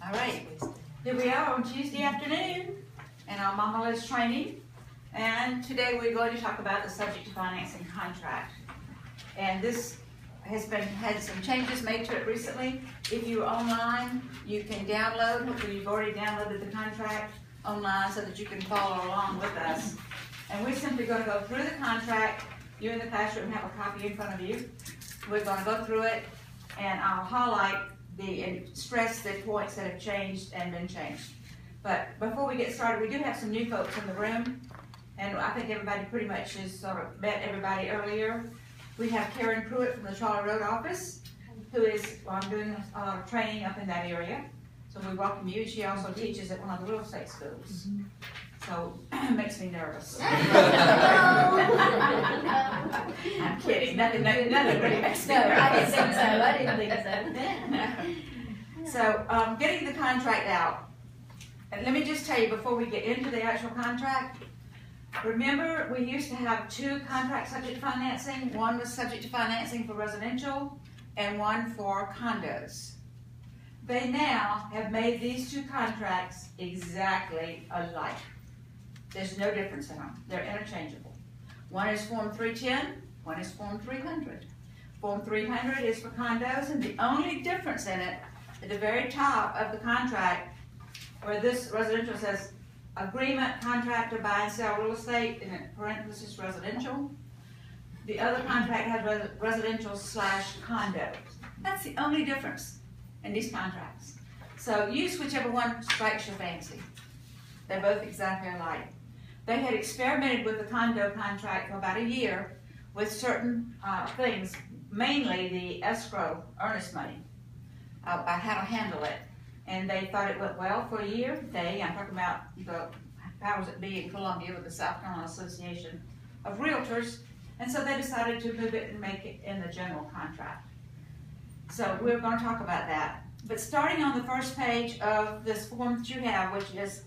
All right, here we are on Tuesday afternoon in our Mama Liz training, and today we're going to talk about the subject to financing contract. And this has had some changes made to it recently. If you're online, you can download, hopefully you've already downloaded the contract online so that you can follow along with us. And we're simply going to go through the contract. You in the classroom have a copy in front of you. We're going to go through it, and I'll highlight and stress the points that have changed and been changed. But before we get started, we do have some new folks in the room, and I think everybody pretty much has sort of met everybody earlier. We have Karen Pruitt from the Charlie Road office, who is doing a lot of training up in that area. So we welcome you. She also teaches at one of the real estate schools. So it makes me nervous. I'm kidding. Nothing really makes me nervous. I didn't think so. So getting the contract out. And let me just tell you before we get into the actual contract, remember we used to have two contracts subject to financing. One was subject to financing for residential and one for condos. They now have made these two contracts exactly alike. There's no difference in them. They're interchangeable. One is Form 310, one is Form 300. Form 300 is for condos, and the only difference in it, at the very top of the contract, where this residential says agreement, contract to buy and sell real estate, in parentheses residential. The other contract has residential / condo. That's the only difference in these contracts. So use whichever one strikes your fancy. They're both exactly alike. They had experimented with the condo contract for about a year with certain things, mainly the escrow earnest money, about how to handle it. And they thought it went well for a year. I'm talking about the powers that be in Columbia with the South Carolina Association of Realtors. And so they decided to move it and make it in the general contract. So we're going to talk about that. But starting on the first page of this form that you have, which is,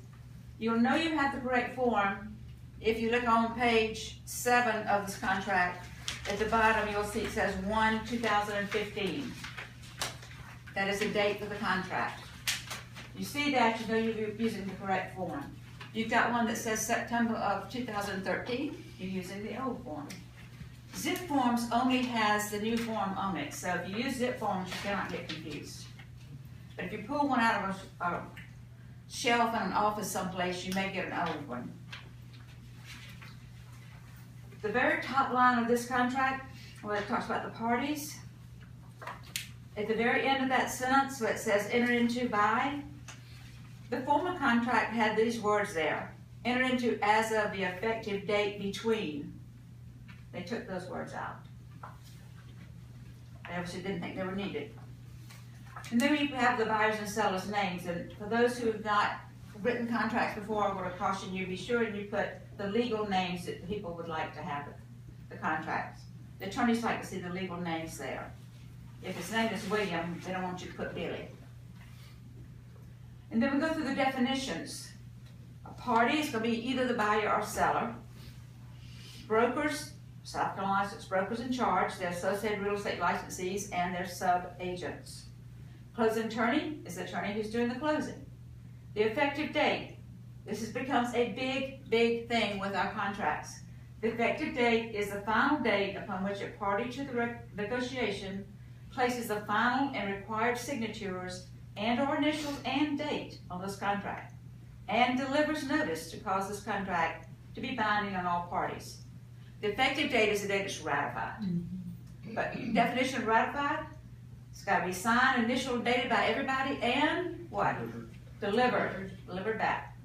you'll know you have the correct form if you look on page 7 of this contract. At the bottom, you'll see it says 1/2015. That is the date of the contract. You see that, you know you're using the correct form. You've got one that says September of 2013, you're using the old form. Zip forms only has the new form on it, so if you use zip forms, you cannot get confused. But if you pull one out of a shelf in an office someplace, you may get an old one. The very top line of this contract, where it talks about the parties, at the very end of that sentence where it says enter into by, the former contract had these words there, enter into as of the effective date between. They took those words out. They obviously didn't think they were needed. And then we have the buyers and sellers' names, and for those who have not written contracts before, I would caution you, be sure you put the legal names that people would like to have the contracts. The attorneys like to see the legal names there. If his name is William, they don't want you to put Billy. And then we go through the definitions. A party is going to be either the buyer or seller. Brokers, South Carolina, it's brokers in charge, they're associated real estate licensees, and they're sub-agents. Closing attorney is the attorney who's doing the closing. The effective date. This becomes a big thing with our contracts. The effective date is the final date upon which a party to the negotiation places the final and required signatures and/or initials and date on this contract, and delivers notice to cause this contract to be binding on all parties. The effective date is the date it's ratified. But definition of ratified, it's got to be signed, initialed, dated by everybody, and what? Delivered back.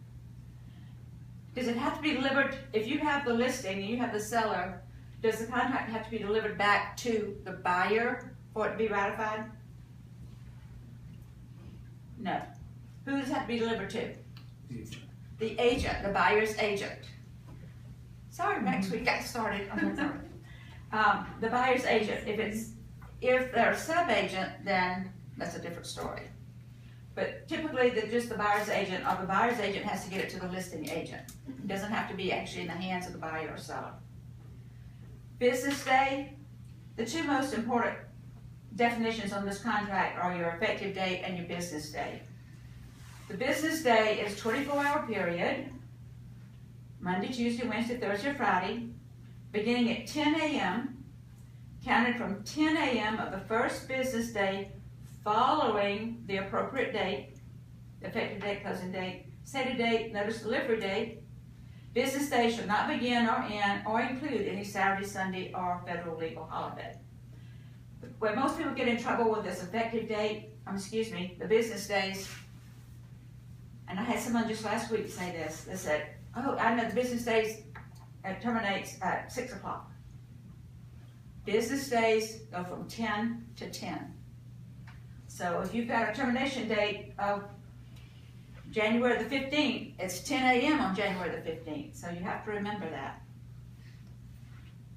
Does it have to be delivered, if you have the listing and you have the seller, does the contract have to be delivered back to the buyer for it to be ratified? No. Who does it have to be delivered to? The agent, the buyer's agent. Sorry, Max, we got started. The buyer's agent. If they're a sub-agent, then that's a different story. But typically, just the buyer's agent, or the buyer's agent has to get it to the listing agent. It doesn't have to be actually in the hands of the buyer or seller. Business day, the two most important definitions on this contract are your effective date and your business day. The business day is 24-hour period, Monday, Tuesday, Wednesday, Thursday, Friday, beginning at 10 a.m., counted from 10 a.m. of the first business day following the appropriate date, effective date, closing date, stated date, notice delivery date. Business day shall not begin or end or include any Saturday, Sunday, or federal legal holiday. Where most people get in trouble with this effective date, the business days, and I had someone just last week say this. They said, oh, I know the business days terminates at 6 o'clock. Business days go from 10 to 10. So if you've got a termination date of January the 15th, it's 10 a.m. on January the 15th. So you have to remember that.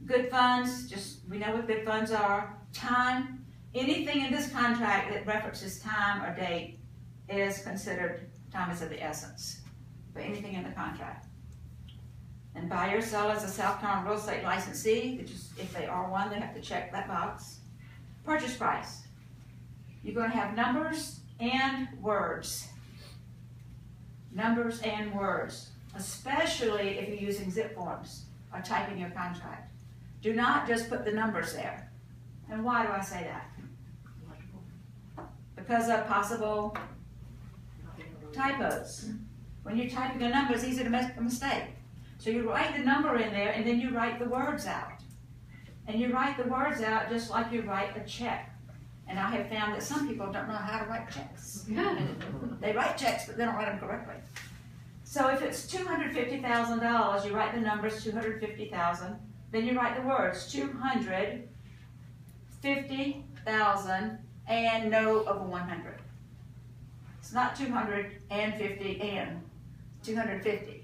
Good funds, we know what good funds are. Time, anything in this contract that references time or date is considered time is of the essence for anything in the contract. And buyer, seller is a South Carolina real estate licensee, which is, if they are one, they have to check that box. Purchase price. You're going to have numbers and words. Numbers and words, especially if you're using zip forms or typing your contract. Do not just put the numbers there. And why do I say that? Because of possible typos. When you're typing a number, it's easy to make a mistake. So you write the number in there, and then you write the words out. And you write the words out just like you write a check. And I have found that some people don't know how to write checks. They write checks, but they don't write them correctly. So if it's $250,000, you write the numbers $250,000. Then you write the words $250,000 and no over 100. It's not 250 and 250.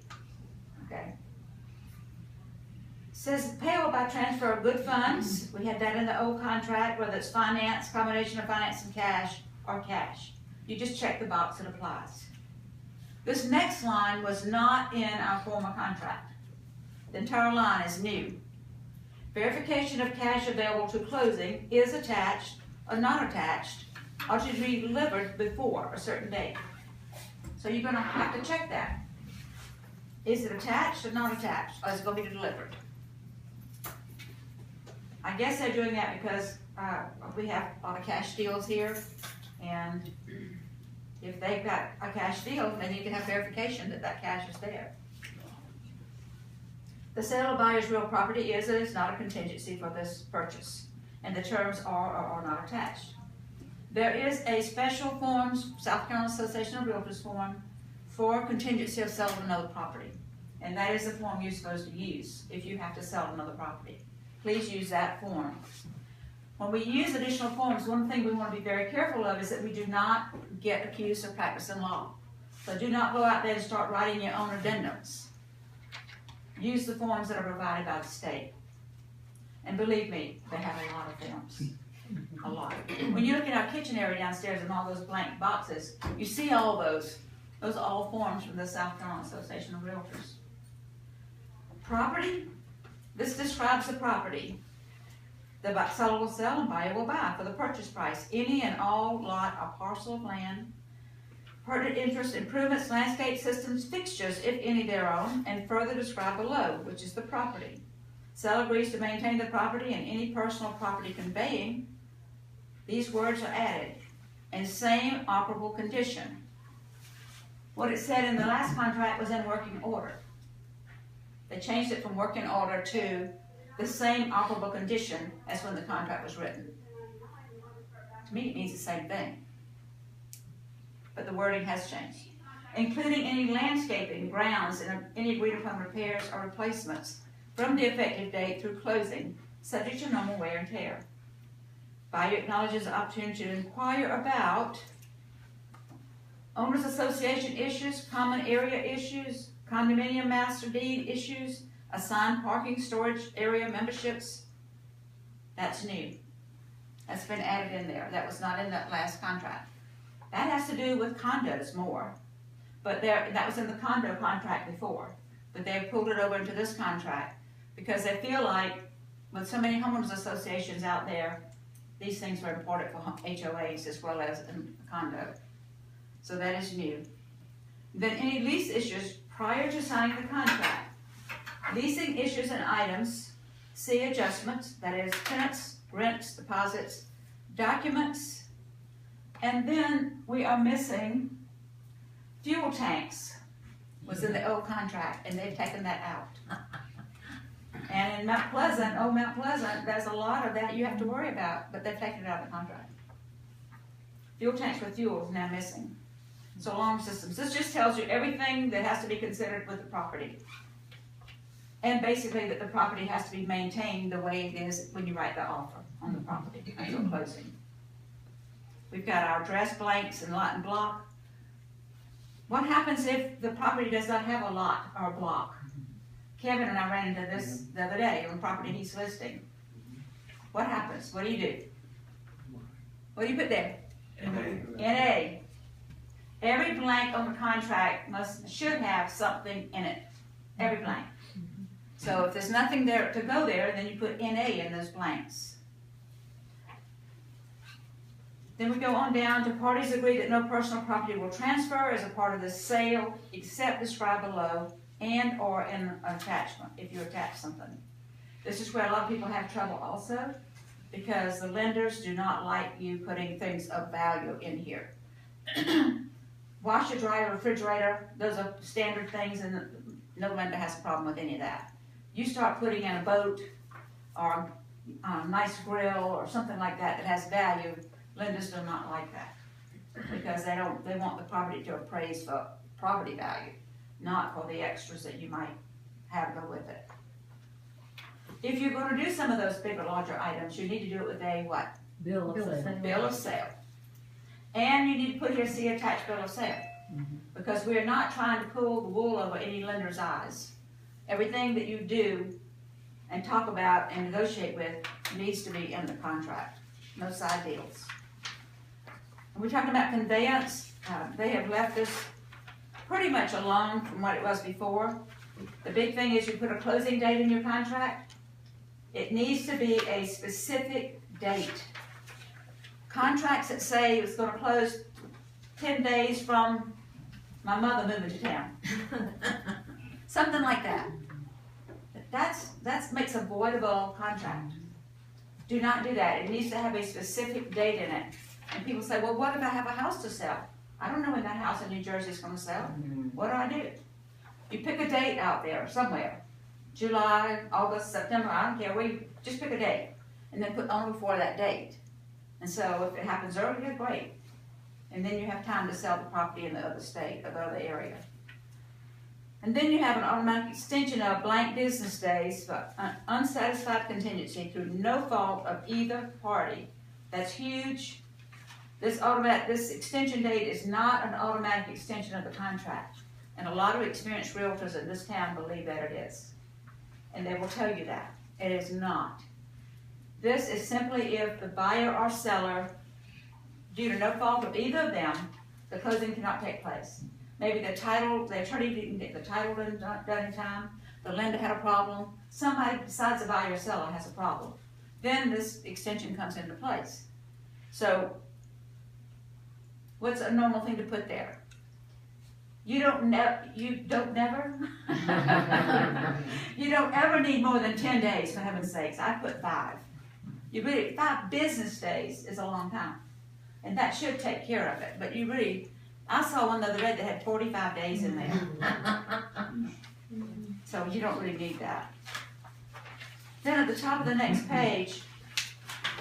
Okay. It says payable by transfer of good funds. We had that in the old contract, whether it's finance, combination of finance and cash, or cash. You just check the box, it applies. This next line was not in our former contract. The entire line is new. Verification of cash available to closing is attached or not attached, or to be delivered before a certain date. So you're going to have to check that. Is it attached or not attached, or is it going to be delivered? I guess they're doing that because we have a lot of cash deals here, and if they've got a cash deal, then you can have verification that that cash is there. The sale of buyer's real property is and is not a contingency for this purchase, and the terms are or are not attached. There is a special form, South Carolina Association of Realtors form, for contingency of sale of another property. And that is the form you're supposed to use if you have to sell another property. Please use that form. When we use additional forms, one thing we want to be very careful of is that we do not get accused of practicing law. So do not go out there and start writing your own addendums. Use the forms that are provided by the state. And believe me, they have a lot of forms. A lot. When you look at our kitchen area downstairs and all those blank boxes, you see all those. Those are all forms from the South Carolina Association of Realtors. Property. This describes the property. The seller will sell and buyer will buy for the purchase price any and all lot or parcel of land, pertinent interest, improvements, landscape systems, fixtures, if any thereon, and further described below, which is the property. Seller agrees to maintain the property and any personal property conveying. These words are added. In same operable condition. What it said in the last contract was in working order. They changed it from working order to the same operable condition as when the contract was written. To me, it means the same thing. But the wording has changed. Including any landscaping, grounds, and any agreed upon repairs or replacements from the effective date through closing, subject to normal wear and tear. Buyer acknowledges the opportunity to inquire about owners association issues, common area issues, condominium master deed issues, assigned parking storage area memberships. That's new. That's been added in there. That was not in that last contract. That has to do with condos more. But that was in the condo contract before. But they've pulled it over into this contract because they feel like with so many homeowners associations out there, these things are important for HOAs as well as in a condo. So that is new. Then any lease issues prior to signing the contract. Leasing issues and items, see adjustments, that is tenants, rents, deposits, documents, and then we are missing fuel tanks was in the old contract, and they've taken that out. And in Mount Pleasant, Mount Pleasant, there's a lot of that you have to worry about, but they've taken it out of the contract. Fuel tanks with fuel is now missing. So alarm systems. This just tells you everything that has to be considered with the property. And basically that the property has to be maintained the way it is when you write the offer on the property until closing. We've got our address blanks and lot and block. What happens if the property does not have a lot or a block? Kevin and I ran into this the other day on the property he's listing. What happens? What do you do? What do you put there? NA. Every blank on the contract should have something in it. Every blank. So if there's nothing there to go there, then you put NA in those blanks. Then we go on down to parties agree that no personal property will transfer as a part of the sale except described below and or in an attachment, if you attach something. This is where a lot of people have trouble also, because the lenders do not like you putting things of value in here. Washer, dryer, refrigerator, those are standard things, and no lender has a problem with any of that. You start putting in a boat or a nice grill or something like that that has value, lenders do not like that, because they want the property to appraise for property value, not for the extras that you might have go with it. If you're going to do some of those bigger, larger items, you need to do it with a what? Bill of sale. Bill of sale. And you need to put here, see attached bill of sale. Because we're not trying to pull the wool over any lender's eyes. Everything that you do and talk about and negotiate with needs to be in the contract. No side deals. And we're talking about conveyance. They have left this pretty much alone from what it was before. The big thing is you put a closing date in your contract. It needs to be a specific date. Contracts that say it's going to close 10 days from my mother moving to town. Something like that. That makes a voidable contract. Do not do that. It needs to have a specific date in it. And people say, well, what if I have a house to sell? I don't know when that house in New Jersey is going to sell. What do I do? You pick a date out there somewhere. July, August, September, I don't care. Just pick a date. And then put on before that date. And so if it happens earlier, great. And then you have time to sell the property in the other state or the other area. And then you have an automatic extension of blank business days for unsatisfied contingency through no fault of either party. That's huge. This extension date is not an automatic extension of the contract. And a lot of experienced realtors in this town believe that it is. And they will tell you that. It is not. This is simply if the buyer or seller, due to no fault of either of them, the closing cannot take place. Maybe the attorney didn't get the title done in time, the lender had a problem, somebody besides the buyer or seller has a problem. Then this extension comes into place. So, what's a normal thing to put there? You don't ever need more than 10 days, for heaven's sakes. I put 5. 5 business days is a long time. And that should take care of it. But I saw one the other day that had 45 days in there. So you don't really need that. Then at the top of the next page,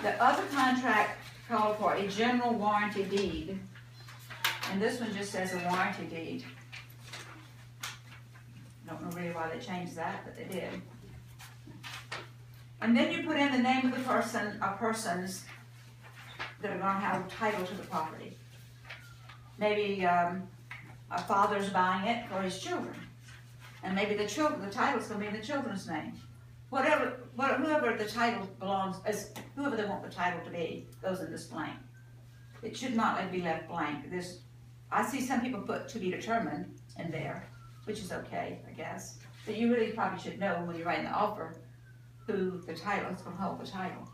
the other contract called for a general warranty deed. And this one just says a warranty deed. I don't know really why they changed that, but they did. And then you put in the name of the person or persons that are going to have title to the property. Maybe a father's buying it for his children. And maybe the title's going to be in the children's name. Whoever the title belongs, whoever they want the title to be, goes in this blank. It should not be left blank. I see some people put to be determined in there, which is okay, I guess. But you really probably should know when you're writing the offer who the title is going to hold the title.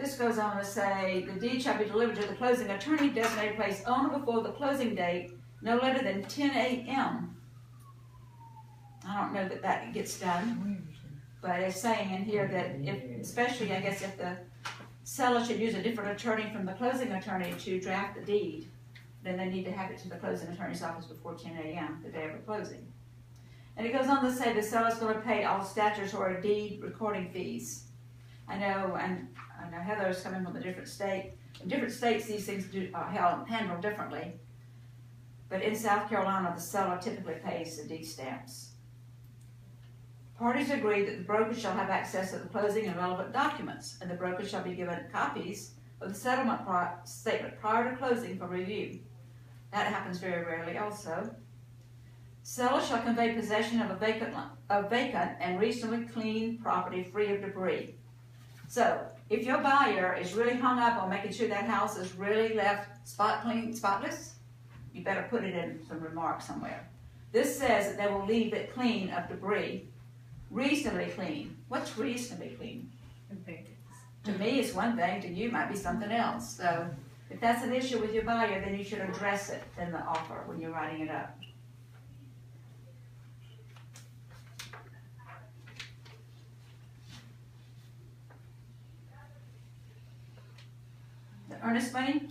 This goes on to say, the deed shall be delivered to the closing attorney designated place on or before the closing date, no later than 10 a.m. I don't know that that gets done, but it's saying in here that if, especially I guess if the seller should use a different attorney from the closing attorney to draft the deed, then they need to have it to the closing attorney's office before 10 a.m. the day of the closing. And it goes on to say the seller's going to pay all statutory deed recording fees. I know Heather's coming from a different state. In different states, these things are handled differently. But in South Carolina, the seller typically pays the deed stamps. Parties agree that the broker shall have access to the closing and relevant documents, and the broker shall be given copies of the settlement statement prior to closing for review. That happens very rarely also. Seller shall convey possession of a vacant and reasonably clean property free of debris. So, if your buyer is really hung up on making sure that house is really left spotless, you better put it in some remarks somewhere. This says that they will leave it clean of debris. Reasonably clean. What's reasonably clean? To me, it's one thing. To you, might be something else. So, if that's an issue with your buyer, then you should address it in the offer when you're writing it up. The earnest money.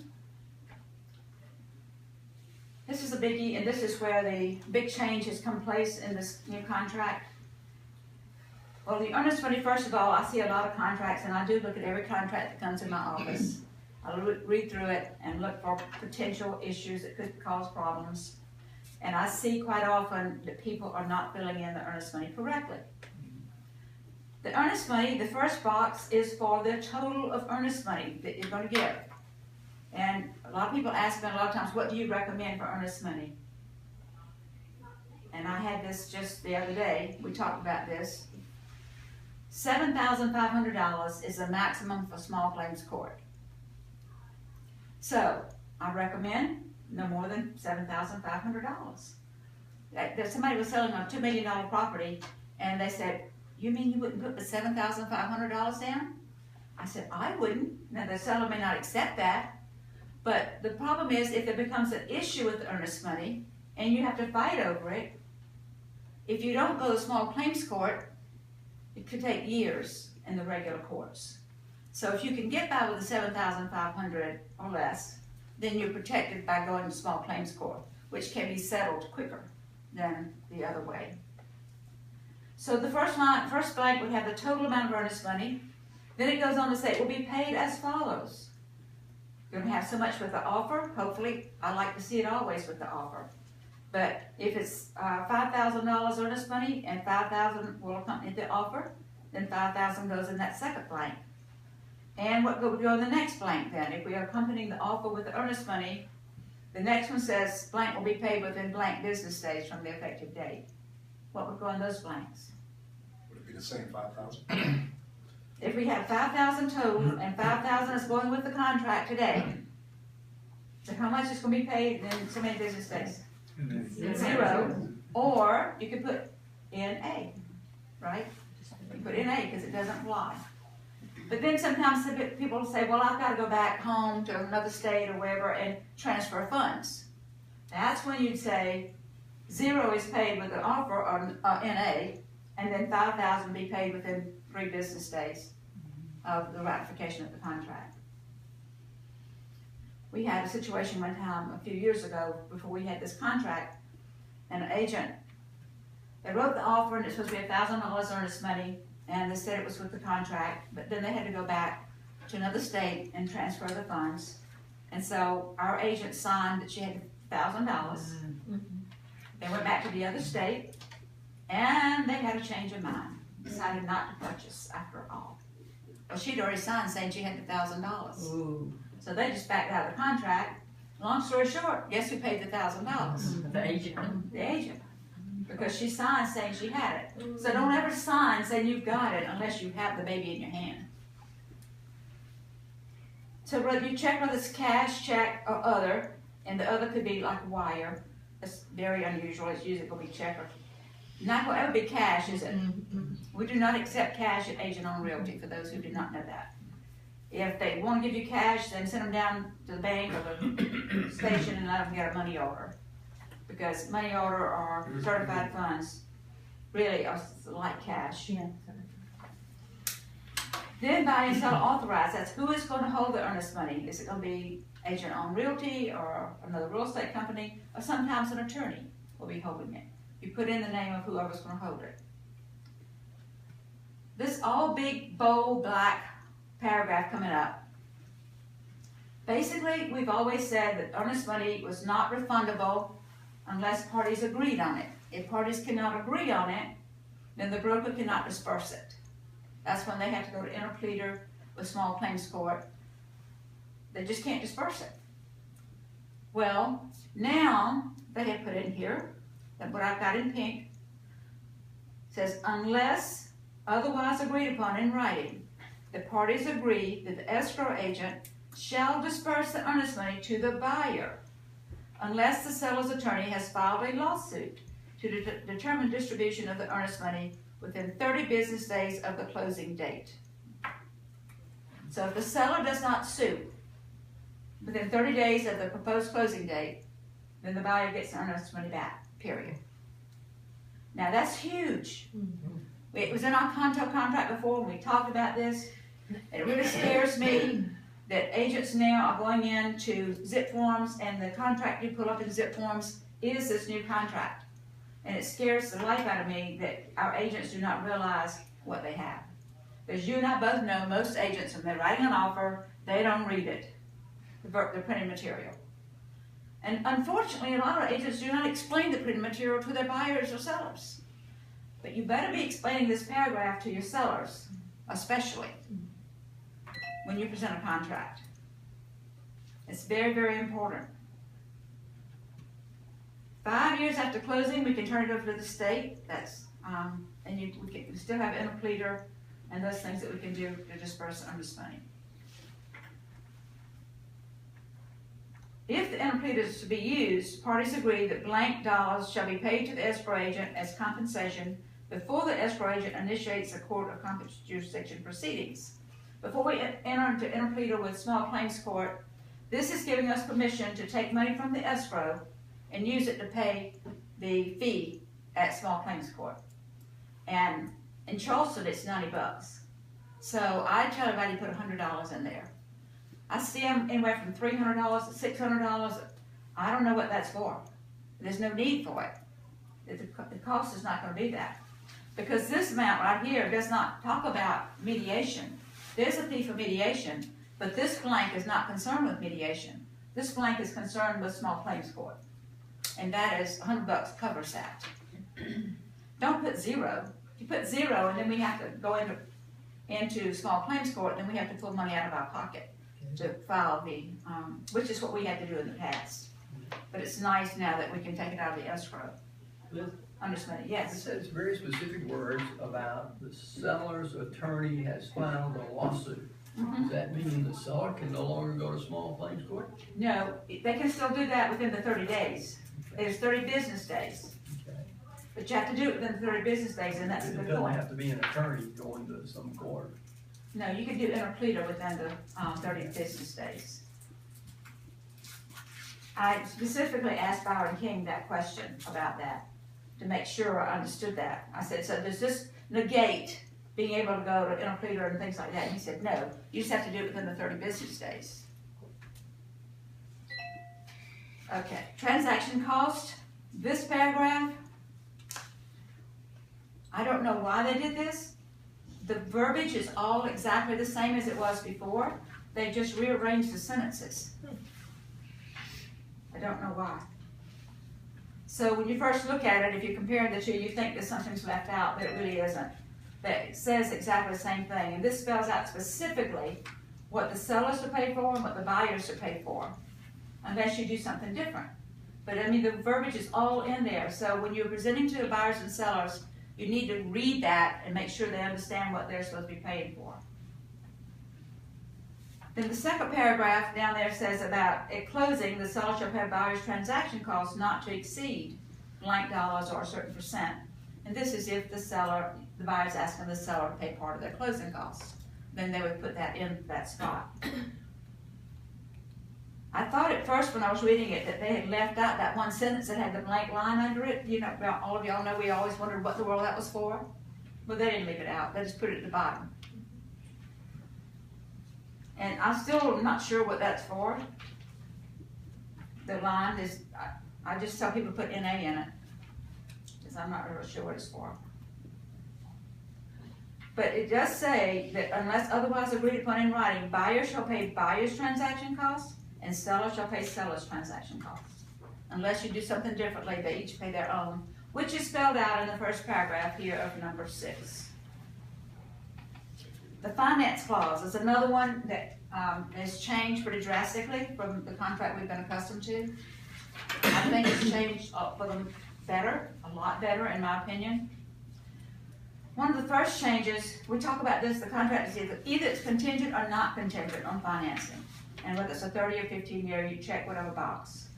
This is a biggie, and this is where the big change has come place in this new contract. Well, the earnest money, first of all, I see a lot of contracts, and I do look at every contract that comes in my office. I read through it and look for potential issues that could cause problems. And I see quite often that people are not filling in the earnest money correctly. The earnest money, the first box is for the total of earnest money that you're going to give. And a lot of people ask me a lot of times, what do you recommend for earnest money? And I had this just the other day. We talked about this. $7,500 is the maximum for small claims court. So, I recommend no more than $7,500. Somebody was selling a $2 million property, and they said, you mean you wouldn't put the $7,500 down? I said, I wouldn't. Now, the seller may not accept that, but the problem is if there becomes an issue with the earnest money, and you have to fight over it, if you don't go to small claims court, it could take years in the regular courts. So if you can get by with the $7,500 or less, then you're protected by going to small claims court, which can be settled quicker than the other way. So the first blank would have the total amount of earnest money. Then it goes on to say it will be paid as follows. You're going to have so much with the offer. Hopefully, I like to see it always with the offer. But if it's $5,000 earnest money and $5,000 will accompany the offer, then $5,000 goes in that second blank. And what would go in the next blank then? If we are accompanying the offer with the earnest money, the next one says blank will be paid within blank business days from the effective date. What would go in those blanks? Would it be the same 5,000? If we have 5,000 total and 5,000 is going with the contract today, so how much is going to be paid in so many business days? 0. Or you could put in A, right? You put in A because it doesn't fly. But then sometimes people say, well, I've got to go back home to another state or wherever and transfer funds. That's when you'd say 0 is paid with the offer on in A, and then 5,000 be paid within 3 business days of the ratification of the contract. We had a situation one time a few years ago before we had this contract, and an agent, they wrote the offer and it's supposed to be $1,000 earnest money, and they said it was with the contract, but then they had to go back to another state and transfer the funds. And so our agent signed that she had $1,000. They went back to the other state, and they had a change of mind, decided not to purchase after all. Well, she'd already signed saying she had $1,000. So they just backed out of the contract. Long story short, guess who paid the $1,000? The agent. The agent. Because she signed saying she had it. So don't ever sign saying you've got it unless you have the baby in your hand. So whether you check whether it's cash, check, or other, and the other could be like a wire. It's very unusual. It's usually going to be check or not going to ever be cash, is it? We do not accept cash at AgentOwned Realty, for those who do not know that. If they wanna give you cash, then send them down to the bank or the station and let them get a money order. Because money order or certified funds really are like cash. Yeah. Then buy and sell authorized, that's who is gonna hold the earnest money. Is it gonna be AgentOwned Realty or another real estate company, or sometimes an attorney will be holding it. You put in the name of whoever's gonna hold it. This all big, bold, black paragraph coming up. Basically, we've always said that earnest money was not refundable unless parties agreed on it. If parties cannot agree on it, then the broker cannot disperse it. That's when they have to go to interpleader with small claims court. They just can't disperse it. Well, now they have put in here, that what I've got in pink, says unless otherwise agreed upon in writing, the parties agree that the escrow agent shall disperse the earnest money to the buyer unless the seller's attorney has filed a lawsuit to determine distribution of the earnest money within 30 business days of the closing date. So if the seller does not sue within 30 days of the proposed closing date, then the buyer gets the earnest money back, period. Now that's huge. It was in our condo contract before, and we talked about this. It really scares me that agents now are going into zip forms, and the contract you pull up in zip forms is this new contract. And it scares the life out of me that our agents do not realize what they have. Because you and I both know most agents, when they're writing an offer, they don't read it, the printed material. And unfortunately, a lot of agents do not explain the printed material to their buyers or sellers. But you better be explaining this paragraph to your sellers, especially when you present a contract. It's very, very important. 5 years after closing, we can turn it over to the state. That's we still have interpleader and those things that we can do to disperse earnest money. If the interpleader is to be used, parties agree that blank dollars shall be paid to the escrow agent as compensation before the escrow agent initiates the court of competent jurisdiction proceedings. Before we enter into interpleader with small claims court, this is giving us permission to take money from the escrow and use it to pay the fee at small claims court. And in Charleston, it's $90. So I tell everybody to put $100 in there. I see them anywhere from $300 to $600. I don't know what that's for. There's no need for it. The cost is not going to be that. Because this amount right here does not talk about mediation. There's a fee for mediation, but this blank is not concerned with mediation. This blank is concerned with small claims court. And that is $100 covers that. Don't put zero. You put zero, and then we have to go into small claims court, and then we have to pull money out of our pocket to file the, which is what we had to do in the past. But it's nice now that we can take it out of the escrow. Understand it? Yes. It says very specific words about the seller's attorney has filed a lawsuit. Does that mean the seller can no longer go to small claims court? No, they can still do that within the 30 days. There's 30 business days. Okay. But you have to do it within the 30 business days, and that's a It good doesn't point. have to be an attorney going to some court. No, you can do interpleader within the 30 business days. I specifically asked Byron King that question about that to make sure I understood that. I said, so does this negate being able to go to interpleader and things like that? And he said, no, you just have to do it within the 30 business days. Okay, transaction cost, this paragraph, I don't know why they did this. The verbiage is all exactly the same as it was before. They just rearranged the sentences. I don't know why. So when you first look at it, if you compare the two, you think that something's left out, but it really isn't. That it says exactly the same thing. And this spells out specifically what the sellers to pay for and what the buyers to pay for, unless you do something different. But I mean, the verbiage is all in there. So when you're presenting to the buyers and sellers, you need to read that and make sure they understand what they're supposed to be paying for. Then the second paragraph down there says about at closing, the seller shall pay buyer's transaction costs not to exceed blank dollars or a certain percent. And this is if the buyer's asking the seller to pay part of their closing costs. then they would put that in that spot. I thought at first when I was reading it that they had left out that one sentence that had the blank line under it. You know, all of y'all know we always wondered what the world that was for. Well, they didn't leave it out. They just put it at the bottom. And I'm still not sure what that's for. The line is, I just tell people to put NA in it, because I'm not really sure what it's for. But it does say that unless otherwise agreed upon in writing, buyer shall pay buyer's transaction costs and seller shall pay seller's transaction costs. Unless you do something differently, they each pay their own, which is spelled out in the first paragraph here of number 6. The finance clause is another one that has changed pretty drastically from the contract we've been accustomed to. I think it's changed for the better, a lot better in my opinion. One of the first changes, we talk about this, the contract is either it's contingent or not contingent on financing. And whether it's a 30 or 15 year, you check whatever box.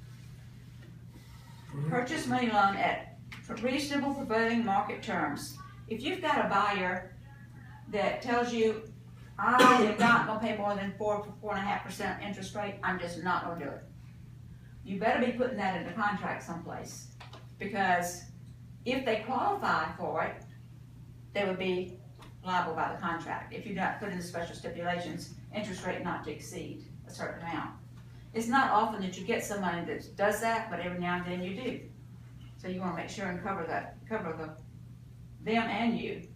Purchase money loan at reasonable prevailing market terms. If you've got a buyer that tells you, I am not gonna pay more than 4.5% interest rate, I'm just not gonna do it. You better be putting that in the contract someplace, because if they qualify for it, they would be liable by the contract. If you not put in the special stipulations, interest rate not to exceed a certain amount. It's not often that you get somebody that does that, but every now and then you do. So you wanna make sure and cover them and you.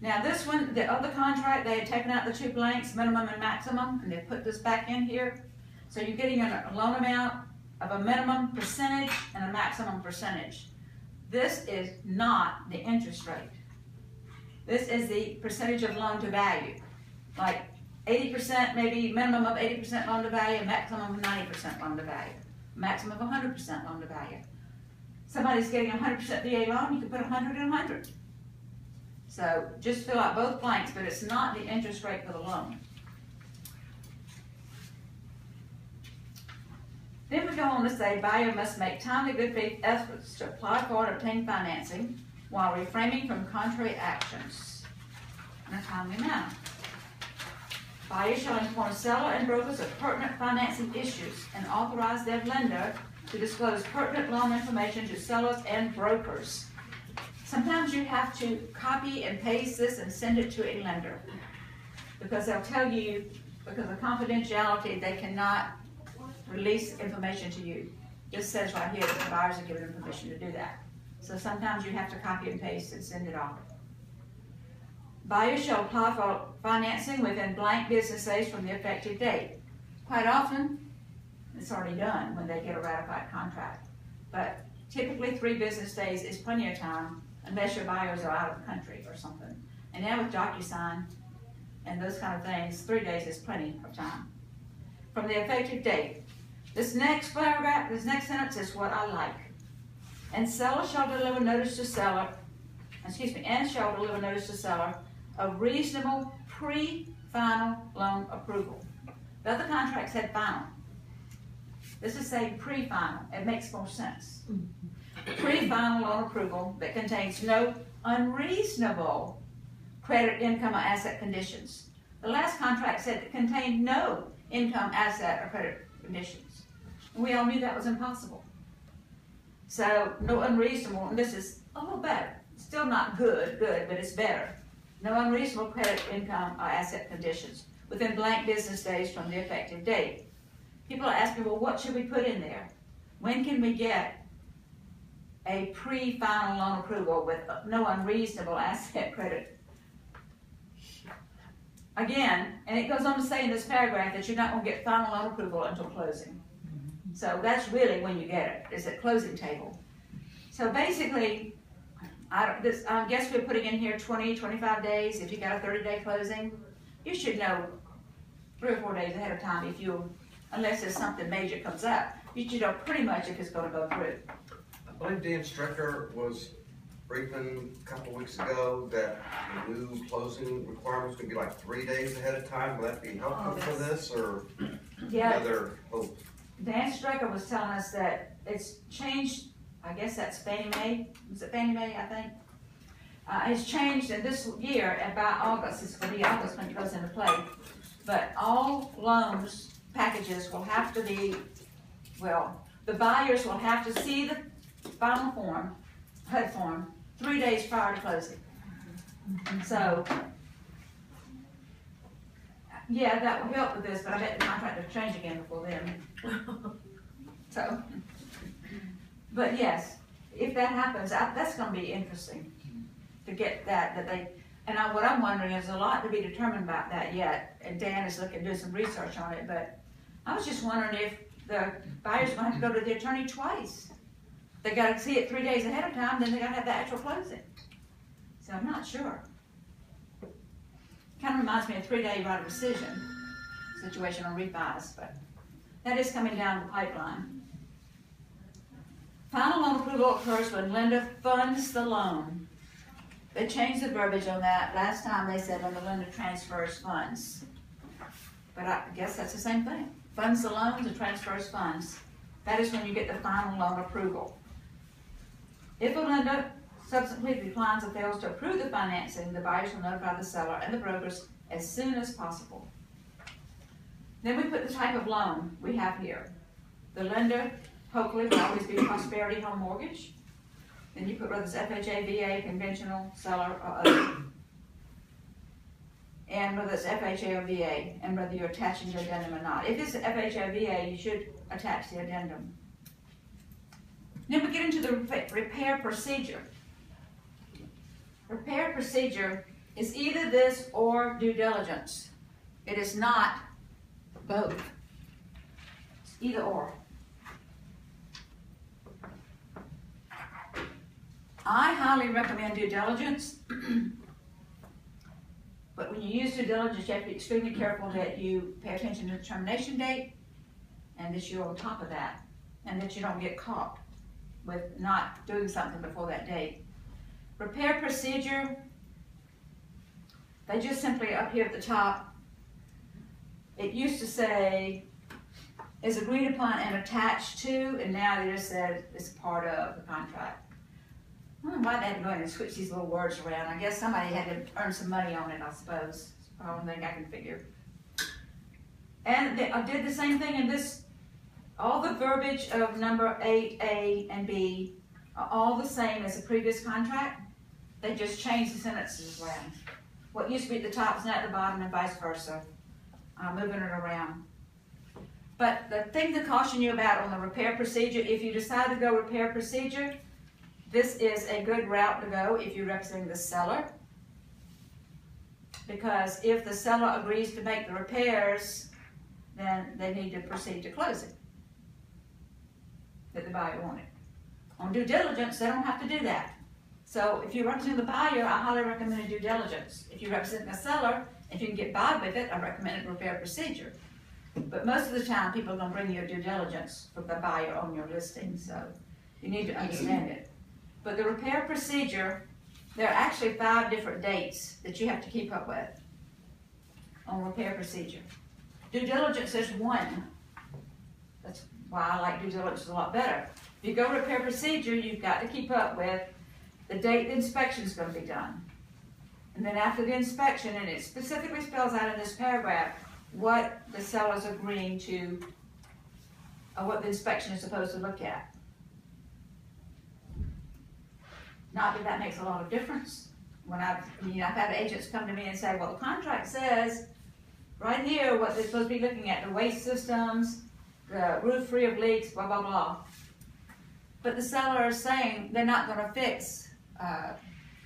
Now this one, the other contract, they had taken out the 2 blanks, minimum and maximum, and they put this back in here. So you're getting a loan amount of a minimum percentage and a maximum percentage. This is not the interest rate. This is the percentage of loan to value. Like 80%, maybe minimum of 80% loan to value, maximum of 90% loan to value, maximum of 100% loan to value. Somebody's getting 100% VA loan, you can put 100 and 100. So just fill out both blanks, but it's not the interest rate for the loan. Then we go on to say buyer must make timely good faith efforts to apply for and obtain financing while refraining from contrary actions in a timely manner. Buyer shall inform seller and brokers of pertinent financing issues and authorize their lender to disclose pertinent loan information to sellers and brokers. Sometimes you have to copy and paste this and send it to a lender, because they'll tell you, because of confidentiality, they cannot release information to you. This says right here that the buyers are given permission to do that. So sometimes you have to copy and paste and send it off. Buyers shall apply for financing within blank business days from the effective date. Quite often, it's already done when they get a ratified contract. But typically 3 business days is plenty of time, unless your buyers are out of the country or something. And now with DocuSign and those kind of things, 3 days is plenty of time. From the effective date. This next paragraph, this next sentence is what I like. And seller shall deliver notice to seller, and shall deliver notice to seller of reasonable pre-final loan approval. The other contract said final. This is saying pre-final. It makes more sense. Pre-final loan approval that contains no unreasonable credit, income, or asset conditions. The last contract said it contained no income, asset, or credit conditions. And we all knew that was impossible. So no unreasonable, and this is a little better. Still not good, but it's better. No unreasonable credit, income, or asset conditions within blank business days from the effective date. People are asking, well, what should we put in there? When can we get a pre-final loan approval with no unreasonable asset credit? Again, and it goes on to say in this paragraph that you're not going to get final loan approval until closing. So that's really when you get it, is at closing table. So basically, I guess we're putting in here 20, 25 days. If you got a 30-day closing, you should know 3 or 4 days ahead of time unless there's something major comes up. You should know pretty much if it's going to go through. I believe Dan Strecker was briefing a couple of weeks ago that the new closing requirements could be like 3 days ahead of time. Will that be helpful for this, or other hope? Dan Strecker was telling us that it's changed. I guess that's Fannie Mae. Was it Fannie Mae, I think? has changed in this year. About August, it's gonna be August when it goes into play. But all loans, packages will have to be, well, the buyers will have to see the final form, HUD form, 3 days prior to closing. So, yeah, that will help with this, but I bet the contract will change again before then. So, but yes, if that happens, that's gonna be interesting to get that they, and what I'm wondering is a lot to be determined about that yet, and Dan is looking, doing some research on it, but I was just wondering if the buyer's gonna have to go to the attorney twice. They gotta see it 3 days ahead of time, then they gotta have the actual closing. So I'm not sure. Kind of reminds me of 3-day right of rescission situation on refis, but that is coming down the pipeline. Final loan approval occurs when lender funds the loan. They changed the verbiage on that. Last time they said when the lender transfers funds. But I guess that's the same thing. Funds the loans and transfers funds. That is when you get the final loan approval. If a lender subsequently declines or fails to approve the financing, the buyers will notify the seller and the brokers as soon as possible. Then we put the type of loan we have here. The lender hopefully will always be Prosperity Home Mortgage. Then you put whether it's FHA, VA, conventional, seller, or other. And whether it's FHA or VA, and whether you're attaching the addendum or not. If it's FHA or VA, you should attach the addendum. Then we get into the repair procedure. Repair procedure is either this or due diligence. It is not both. It's either or. I highly recommend due diligence, but when you use due diligence, you have to be extremely careful that you pay attention to the termination date and that you're on top of that, and that you don't get caught with not doing something before that date. Repair procedure, they just simply up here at the top, it used to say is agreed upon and attached to, and now they just said it's part of the contract. I don't know why they had to go in and switch these little words around. I guess somebody had to earn some money on it, I suppose. It's the only thing I can figure. And I did the same thing in this. All the verbiage of number 8A and B are all the same as the previous contract. They just changed the sentences around. What used to be at the top is now at the bottom and vice versa. Moving it around. But the thing to caution you about on the repair procedure, if you decide to go repair procedure, this is a good route to go if you're representing the seller. Because if the seller agrees to make the repairs, then they need to proceed to closing that the buyer wanted. On due diligence, they don't have to do that. So if you're representing the buyer, I highly recommend a due diligence. If you're representing a seller, if you can get by with it, I recommend a repair procedure. But most of the time, people are going to bring you a due diligence for the buyer on your listing, so you need to understand it. But the repair procedure, there are actually 5 different dates that you have to keep up with on repair procedure. Due diligence is 1. That's why I like due diligence a lot better. If you go repair procedure, you've got to keep up with the date the inspection is going to be done. And then after the inspection, and it specifically spells out in this paragraph what the seller's agreeing to, or what the inspection is supposed to look at. Not that that makes a lot of difference. When I've had agents come to me and say, well, the contract says right here what they're supposed to be looking at, the waste systems, the roof free of leaks, blah, blah, blah. But the seller is saying they're not going to fix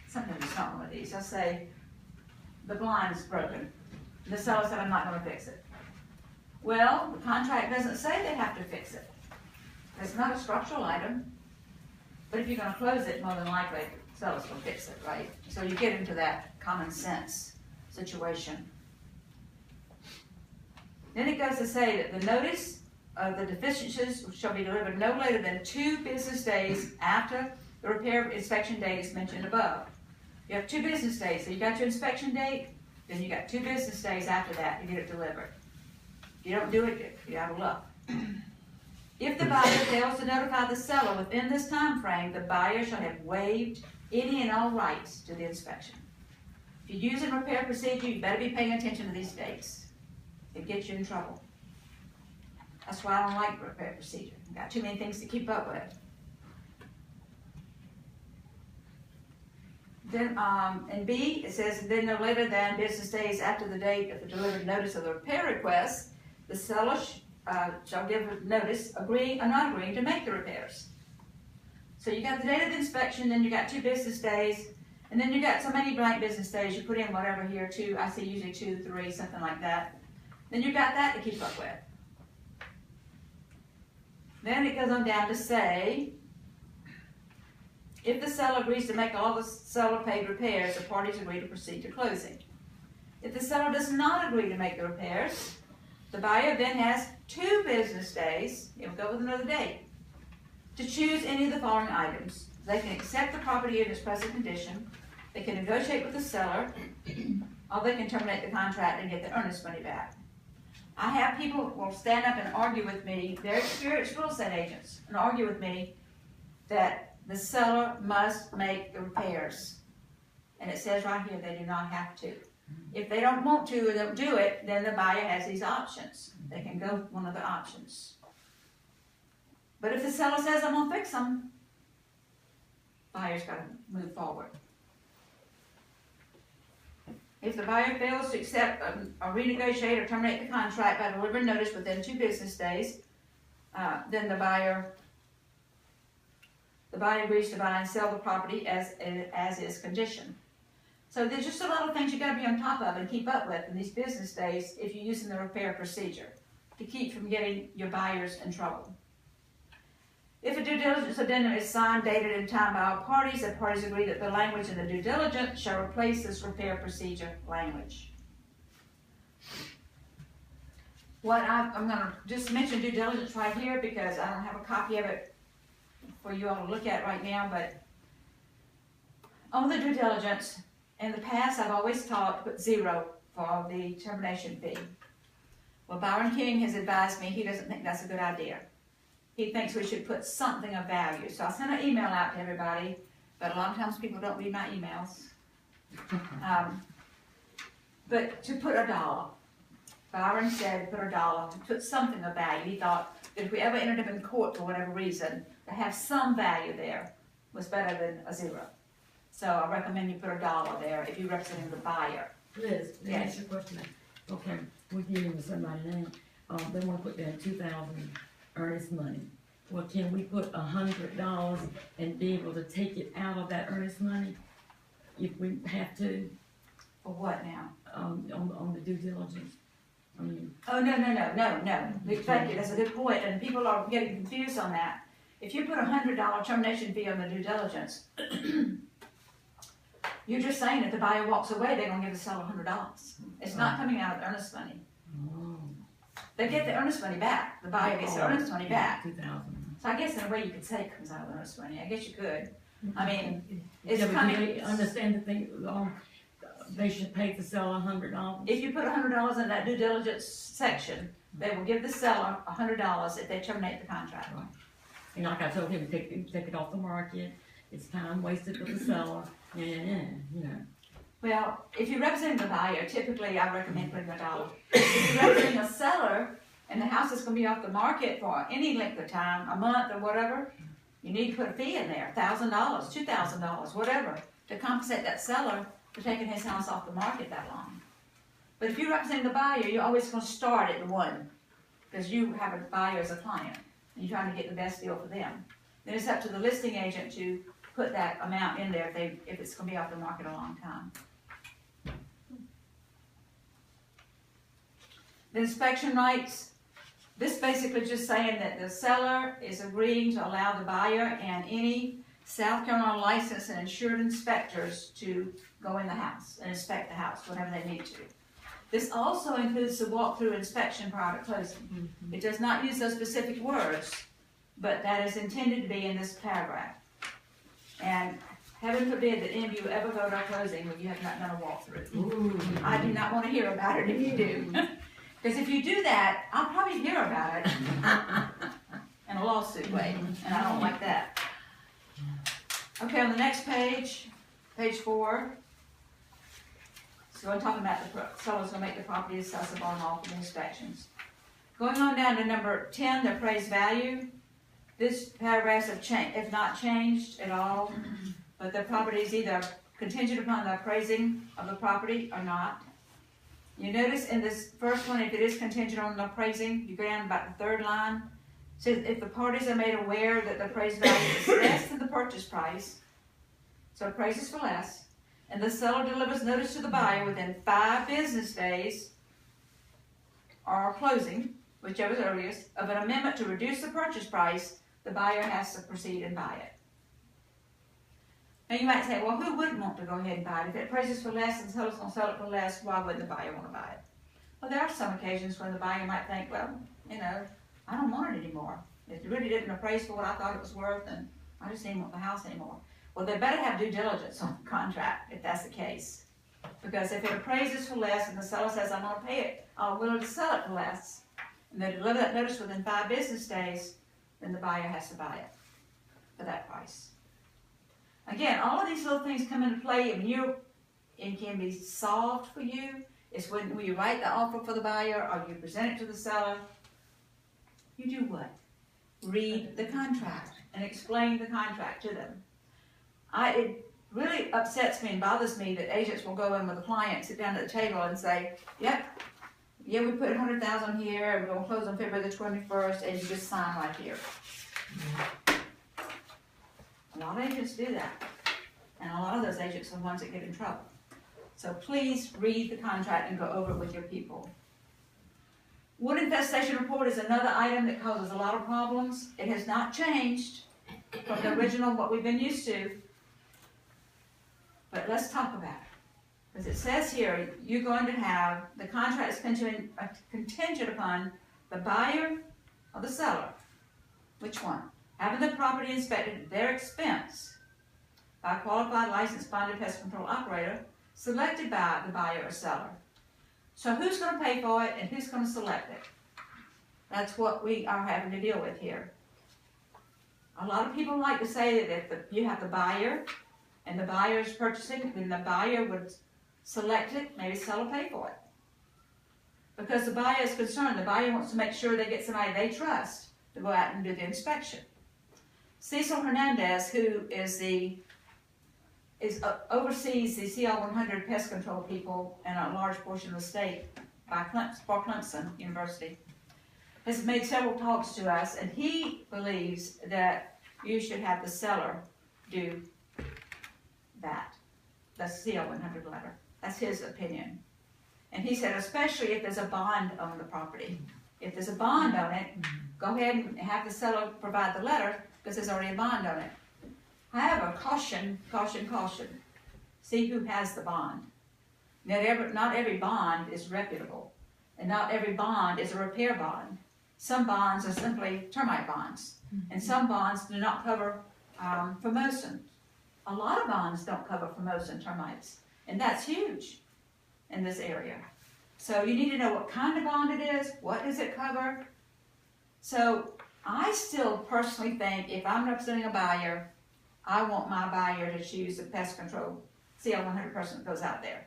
something that's not one of these. I say, the blind's broken. The seller said, I'm not going to fix it. Well, the contract doesn't say they have to fix it. It's not a structural item. But if you're going to close it, more than likely, the seller's going to fix it, right? So you get into that common sense situation. Then it goes to say that the notice of the deficiencies shall be delivered no later than 2 business days after the repair inspection date is mentioned above. You have 2 business days. So you got your inspection date, then you got 2 business days after that to get it delivered. If you don't do it, you're out of luck. If the buyer fails to notify the seller within this time frame, the buyer shall have waived any and all rights to the inspection. If you're using repair procedure, you better be paying attention to these dates. It gets you in trouble. That's why I don't like repair procedure. I've got too many things to keep up with. Then, in B, it says, then no later than business days after the date of the delivered notice of the repair request, the seller shall give a notice agreeing or not agreeing to make the repairs. So you got the date of the inspection, then you got 2 business days, and then you got so many blank business days, you put in whatever here, 2, I see usually 2, 3, something like that. Then you got that to keep up with. Then it goes on down to say, if the seller agrees to make all the seller paid repairs, the parties agree to proceed to closing. If the seller does not agree to make the repairs, the buyer then has 2 business days, it will go with another date, to choose any of the following items. They can accept the property in its present condition, they can negotiate with the seller, or they can terminate the contract and get the earnest money back. I have people who will stand up and argue with me, they're experienced real estate agents, and argue with me that the seller must make the repairs. And it says right here they do not have to. If they don't want to or don't do it, then the buyer has these options. They can go with one of the options. But if the seller says, I'm gonna fix them, buyer's gotta move forward. If the buyer fails to accept or renegotiate or terminate the contract by delivering notice within 2 business days, then the buyer agrees to buy and sell the property as is condition. So there's just a lot of things you gotta be on top of and keep up with in these business days if you're using the repair procedure to keep from getting your buyers in trouble. If a due diligence addendum is signed, dated, and timed by all parties, the parties agree that the language in the due diligence shall replace this repair procedure language. I'm gonna just mention due diligence right here because I don't have a copy of it for you all to look at right now, but on the due diligence, in the past, I've always taught to put 0 for the termination fee. Well, Byron King has advised me he doesn't think that's a good idea. He thinks we should put something of value. So I sent an email out to everybody, but a lot of times people don't read my emails. But to put $1, Byron said put $1, to put something of value. He thought that if we ever ended up in court for whatever reason, to have some value there was better than a 0. So I recommend you put $1 there if you're representing the buyer. Liz, let me Yes. ask you a question. Okay, we're dealing with somebody now, they wanna put down 2,000 earnest money. Well, can we put $100 and be able to take it out of that earnest money if we have to, For what now? on the due diligence? I mean, Oh, no. Thank you, that's a good point, and people are getting confused on that. If you put $100 termination fee on the due diligence, you're just saying if the buyer walks away, they're gonna give the seller $100. It's not coming out of earnest money. oh. They get the earnest money back, the buyer gets the earnest money back. 2,000. So I guess in a way you could say it comes out of earnest money, I guess you could. I mean, it's Yeah, but coming, do they understand the thing, they should pay the seller $100? if you put $100 in that due diligence section, they will give the seller $100 if they terminate the contract. And like I told him, take it off the market, it's time wasted for the seller, you know. Well, if you're representing the buyer, typically I recommend putting $1. If you're representing a seller and the house is gonna be off the market for any length of time, a month or whatever, you need to put a fee in there, $1,000, $2,000, whatever, to compensate that seller for taking his house off the market that long. But if you're representing the buyer, you're always gonna start at 1, because you have a buyer as a client, and you're trying to get the best deal for them. Then it's up to the listing agent to put that amount in there if it's gonna be off the market a long time. The inspection rights, this basically just saying that the seller is agreeing to allow the buyer and any South Carolina licensed and insured inspectors to go in the house and inspect the house whenever they need to. This also includes the walkthrough inspection prior to closing. It does not use those specific words, but that is intended to be in this paragraph. And heaven forbid that any of you ever go to a closing when you have not done a walkthrough. Ooh. I do not want to hear about it if you do. Because if you do that, I'll probably hear about it in a lawsuit way, and I don't like that. Okay, on the next page, page 4. So I'm talking about the seller's gonna make the property accessible on all for inspections. Going on down to number 10, the appraised value. This paragraphs have not changed at all, but the property is either contingent upon the appraising of the property or not. You notice in this first one, if it is contingent on the appraising, you go down about the third line. Says if the parties are made aware that the appraised value is less than the purchase price, so appraises for less, and the seller delivers notice to the buyer within 5 business days or closing, whichever is earliest, of an amendment to reduce the purchase price, the buyer has to proceed and buy it. Now you might say, well, who wouldn't want to go ahead and buy it? If it appraises for less and the seller's going to sell it for less, why wouldn't the buyer want to buy it? Well, there are some occasions when the buyer might think, well, you know, I don't want it anymore. It really didn't appraise for what I thought it was worth, and I just didn't want the house anymore. Well, they better have due diligence on the contract if that's the case. Because if it appraises for less and the seller says, I'm going to pay it, I'm willing to sell it for less, and they deliver that notice within 5 business days, then the buyer has to buy it for that price. Again, all of these little things come into play and can be solved for you. It's when you write the offer for the buyer or you present it to the seller, you do what? Read the contract and explain the contract to them. It really upsets me and bothers me that agents will go in with a client, sit down at the table and say, yep, yeah, we put 100,000 here, and we're going to close on February the 21st, and you just sign right here. A lot of agents do that, and a lot of those agents are the ones that get in trouble. So please read the contract and go over it with your people. Wood infestation report is another item that causes a lot of problems. It has not changed from the original, what we've been used to. But let's talk about it. Because it says here, you're going to have, the contract is contingent upon the buyer or the seller. Which one? Having the property inspected at their expense by a qualified licensed bonded pest control operator selected by the buyer or seller. So who's going to pay for it and who's going to select it? That's what we are having to deal with here. A lot of people like to say that if you have the buyer and the buyer is purchasing, then the buyer would select it, maybe seller pay for it. Because the buyer is concerned, the buyer wants to make sure they get somebody they trust to go out and do the inspection. Cecil Hernandez, who oversees the CL 100 pest control people in a large portion of the state for Clemson University, has made several talks to us, and he believes that you should have the seller do that, the CL 100 letter. That's his opinion. And he said, especially if there's a bond on the property. If there's a bond on it, go ahead and have the seller provide the letter because there's already a bond on it. However, caution, caution, caution. See who has the bond. Not every bond is reputable, and not every bond is a repair bond. Some bonds are simply termite bonds, and some bonds do not cover formosan. A lot of bonds don't cover formosan termites, and that's huge in this area. So you need to know what kind of bond it is, what does it cover. So I still personally think if I'm representing a buyer, I want my buyer to choose the pest control CL 100 person that goes out there.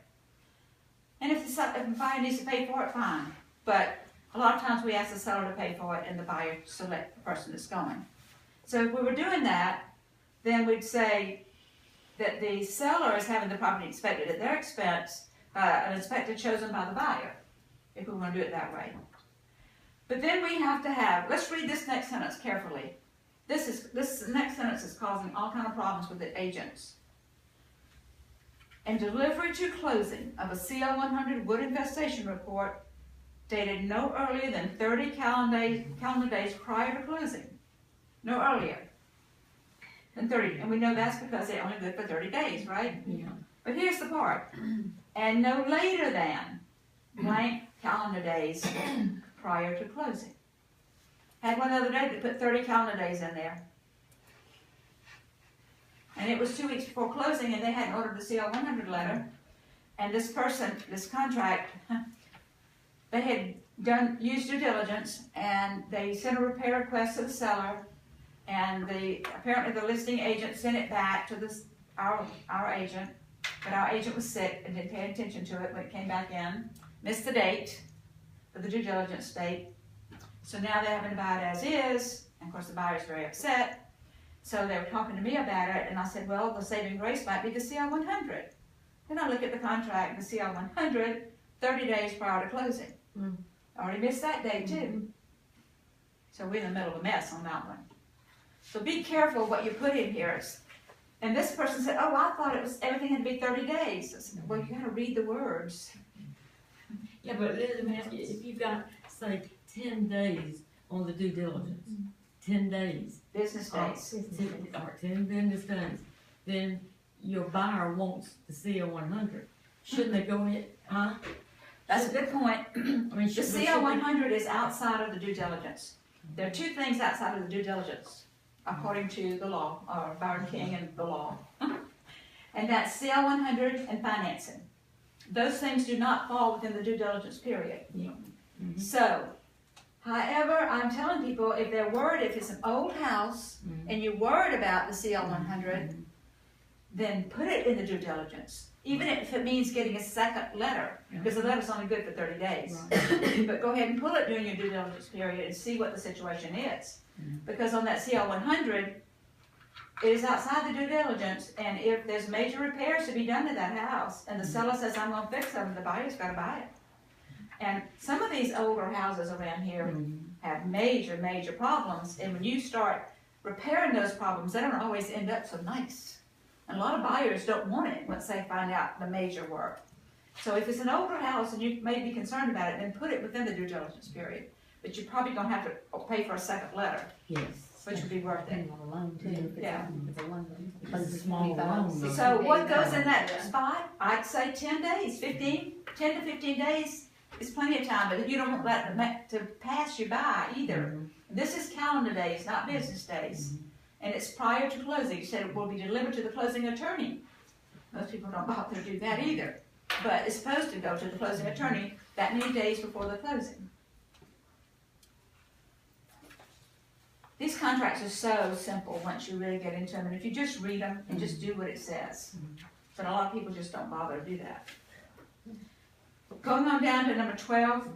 And if the buyer needs to pay for it, fine. But a lot of times we ask the seller to pay for it and the buyer to select the person that's going. So if we were doing that, then we'd say that the seller is having the property inspected at their expense, an inspector chosen by the buyer, if we want to do it that way. But then we have to have, let's read this next sentence carefully. This next sentence is causing all kind of problems with the agents. And delivery to closing of a CL 100 wood infestation report dated no earlier than 30 calendar days prior to closing. No earlier than 30. And we know that's because they're only good for 30 days, right? Yeah. But here's the part. And no later than blank calendar days prior to closing. Had one other day that put 30 calendar days in there. And it was 2 weeks before closing and they hadn't ordered the CL 100 letter. And this person, this contract, they had used due diligence and they sent a repair request to the seller. And apparently the listing agent sent it back to our agent, but our agent was sick and didn't pay attention to it when it came back in, missed the date for the due diligence date. So now they're having to buy it as is, and of course the buyer's very upset. So they were talking to me about it, and I said, well, the saving grace might be the CL 100. Then I look at the contract, the CL 100, 30 days prior to closing. I already missed that date too. So we're in the middle of a mess on that one. So be careful what you put in here. And this person said, oh, I thought everything had to be 30 days. I said, well, you gotta read the words. Yeah, but let me ask you, if you've got, say, 10 days on the due diligence, 10 days. Business days. 10 business days, then your buyer wants the CL 100. Shouldn't they go ahead, huh? That's a good point. I mean, The CL 100 is outside of the due diligence. There are two things outside of the due diligence, according to the law, or Byron King and the law. And that's CL 100 and financing. Those things do not fall within the due diligence period. Yeah. So, however, I'm telling people, if they're worried, if it's an old house, and you're worried about the CL 100, then put it in the due diligence. Even if it means getting a second letter, because the letter's only good for 30 days. Right. But go ahead and pull it during your due diligence period and see what the situation is. Because on that CL 100, it is outside the due diligence, and if there's major repairs to be done to that house, and the seller says, I'm gonna fix them, the buyer's gotta buy it. And some of these older houses around here have major, major problems, and when you start repairing those problems, they don't always end up so nice. And a lot of buyers don't want it once they find out the major work. So if it's an older house and you may be concerned about it, then put it within the due diligence period. But you're probably gonna have to pay for a second letter, Yes. which would be worth it. Yeah. It's a small loan. So what goes in that spot? I'd say 10 days, 10 to 15 days is plenty of time, but if you don't want that to pass you by either. This is calendar days, not business days. And it's prior to closing. You said it will be delivered to the closing attorney. Most people don't bother to do that either. But it's supposed to go to the closing attorney that many days before the closing. These contracts are so simple once you really get into them. And if you just read them and just do what it says. But a lot of people just don't bother to do that. Going on down to number 12.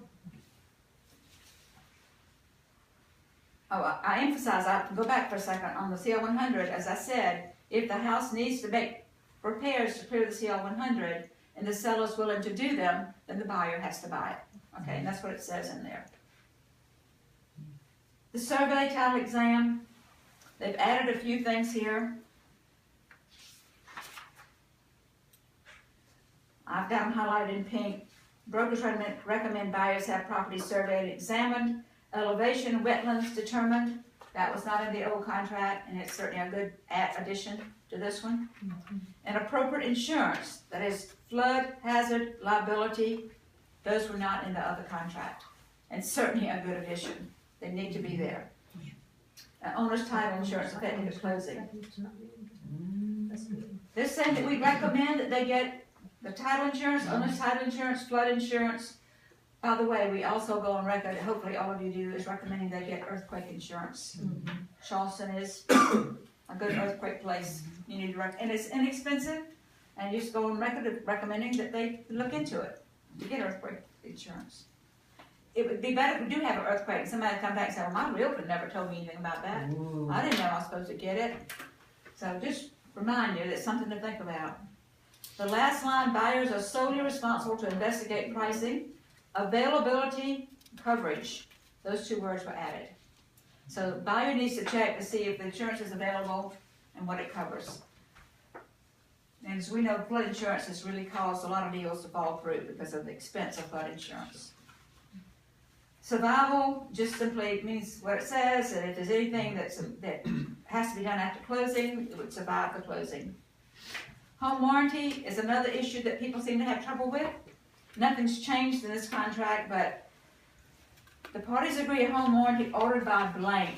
Oh, I emphasize, I have to go back for a second on the CL 100. As I said, if the house needs to make repairs to clear the CL 100 and the seller's willing to do them, then the buyer has to buy it. Okay, and that's what it says in there. The survey title exam, they've added a few things here. I've got them highlighted in pink. Brokers recommend buyers have property surveyed and examined. Elevation, wetlands determined. That was not in the old contract, and it's certainly a good addition to this one. And appropriate insurance, that is flood, hazard, liability. Those were not in the other contract, and certainly a good addition. They need to be there. Owner's title insurance effective at closing. They're saying that we recommend that they get the title insurance, owner's title insurance, flood insurance. By the way, we also go on record, hopefully all of you do, is recommending they get earthquake insurance. Charleston is a good earthquake place. You need to and it's inexpensive, and you just go on record of recommending that they look into it to get earthquake insurance. It would be better if we do have an earthquake. Somebody come back and say, well, my realtor never told me anything about that. I didn't know I was supposed to get it. So just remind you, that's something to think about. The last line, buyers are solely responsible to investigate pricing, availability, coverage. Those two words were added. So the buyer needs to check to see if the insurance is available and what it covers. And as we know, flood insurance has really caused a lot of deals to fall through because of the expense of flood insurance. Survival just simply means what it says, and if there's anything that has to be done after closing, it would survive the closing. Home warranty is another issue that people seem to have trouble with. Nothing's changed in this contract, but the parties agree a home warranty ordered by blank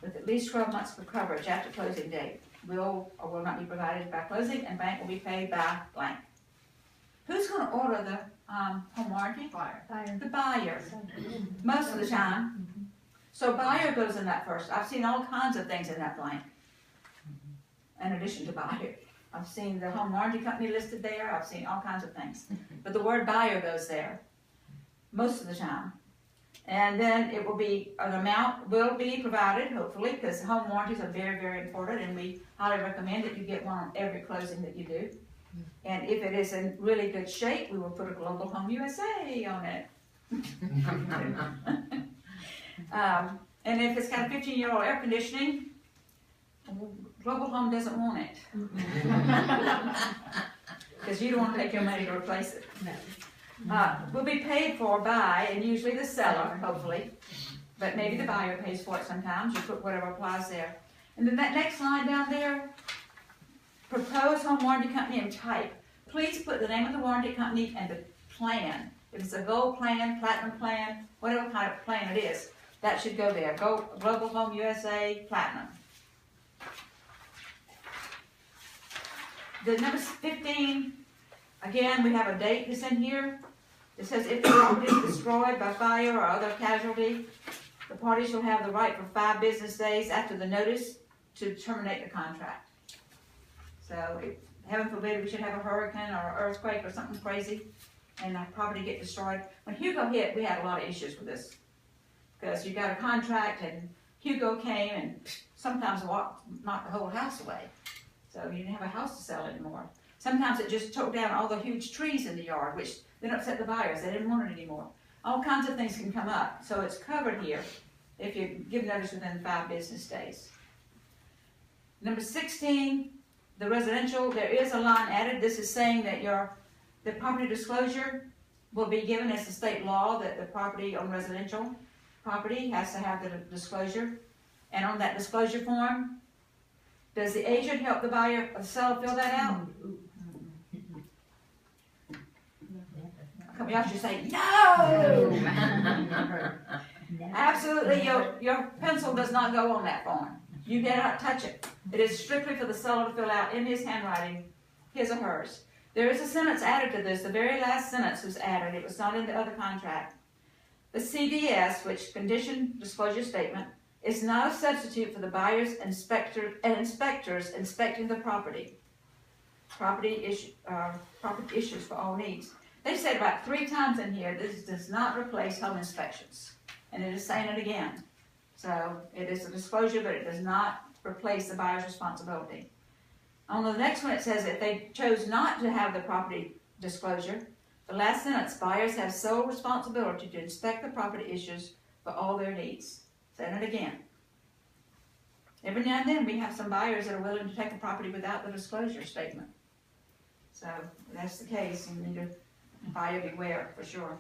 with at least 12 months for coverage after closing date will or will not be provided by closing, and bank will be paid by blank. Who's going to order the home warranty? Buyer. The buyer, most of the time. So buyer goes in that first. I've seen all kinds of things in that blank. In addition to buyer. I've seen the home warranty company listed there, I've seen all kinds of things. But the word buyer goes there, most of the time. And then it will be, an amount will be provided, hopefully, because home warranties are very, very important, and we highly recommend that you get one on every closing that you do. And if it is in really good shape, we will put a Global Home USA on it. And if it's got a 15-year-old air conditioning, Global Home doesn't want it. Because you don't want to take your money to replace it. Will be paid for by, and usually the seller, hopefully, but maybe the buyer pays for it sometimes. You put whatever applies there. And then that next line down there, proposed home warranty company and type. Please put the name of the warranty company and the plan. If it's a gold plan, platinum plan, whatever kind of plan it is, that should go there. Global Home USA Platinum. The number 15, again, we have a date that's in here. It says if the property is destroyed by fire or other casualty, the parties shall have the right for 5 business days after the notice to terminate the contract. So, if, heaven forbid, we should have a hurricane or an earthquake or something crazy, and our property get destroyed. When Hugo hit, we had a lot of issues with this. Because you got a contract, and Hugo came and sometimes knocked the whole house away. So you didn't have a house to sell anymore. Sometimes it just took down all the huge trees in the yard, which then upset the buyers. They didn't want it anymore. All kinds of things can come up. So it's covered here if you give notice within 5 business days. Number 16, the residential, there is a line added. This is saying that the property disclosure will be given as the state law that the property on residential property has to have the disclosure. And on that disclosure form, does the agent help the buyer or the seller fill that out? Come y'all should say, no! Absolutely, your pencil does not go on that form. You cannot touch it. It is strictly for the seller to fill out in his handwriting, his or hers. There is a sentence added to this. The very last sentence was added. It was not in the other contract. The CDS, which Condition Disclosure Statement, is not a substitute for the buyer's inspectors inspecting the property. Property issues for all needs. They said about 3 times in here, this does not replace home inspections. And it is saying it again. So it is a disclosure, but it does not replace the buyer's responsibility. On the next one, it says if they chose not to have the property disclosure, the last sentence, buyers have sole responsibility to inspect the property issues for all their needs. Saying it again. Every now and then we have some buyers that are willing to take a property without the disclosure statement. So if that's the case, you need to buyer beware for sure.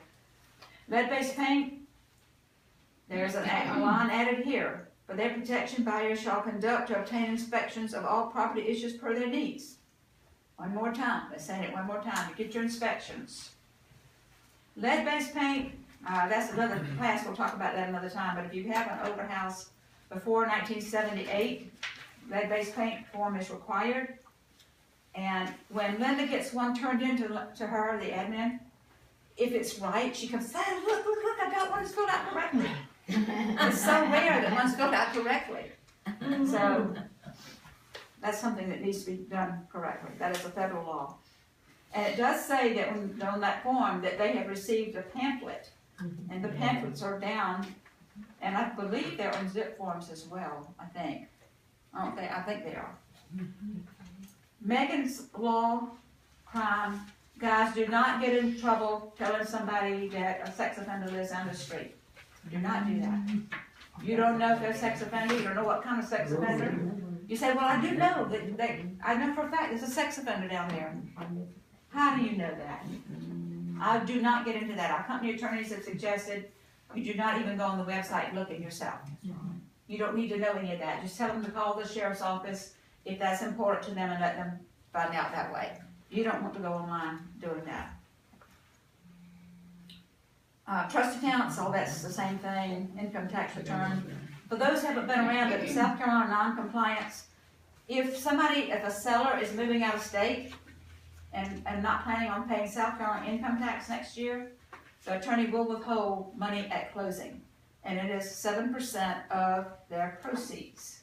Lead-based paint, there's a line added here. For their protection, buyers shall conduct to obtain inspections of all property issues per their needs. One more time, let's say it one more time. You get your inspections. Lead-based paint, that's another class, we'll talk about that another time, but if you have an older house before 1978, lead-based paint form is required. And when Linda gets one turned into her, the admin, if it's right, she comes, oh, look, I got one that's filled out correctly. It's so rare that one's filled out correctly. So that's something that needs to be done correctly. That is a federal law. And it does say that on that form that they have received a pamphlet. And the pamphlets are down, and I believe they're on zip forms as well, I think. I think they are. Megan's Law crime. Guys, do not get in trouble telling somebody that a sex offender lives down the street. Do not do that. You don't know if they're a sex offender. You don't know what kind of sex offender. You say, well, I do know. I know for a fact there's a sex offender down there. How do you know that? I do not get into that. Our company attorneys have suggested you do not even go on the website and look at yourself. You don't need to know any of that. Just tell them to call the sheriff's office if that's important to them and let them find out that way. You don't want to go online doing that. Trust accounts, all that's the same thing. Income tax return. For those who haven't been around, but South Carolina non-compliance, if a seller is moving out of state and not planning on paying South Carolina income tax next year, the attorney will withhold money at closing. and it is 7% of their proceeds,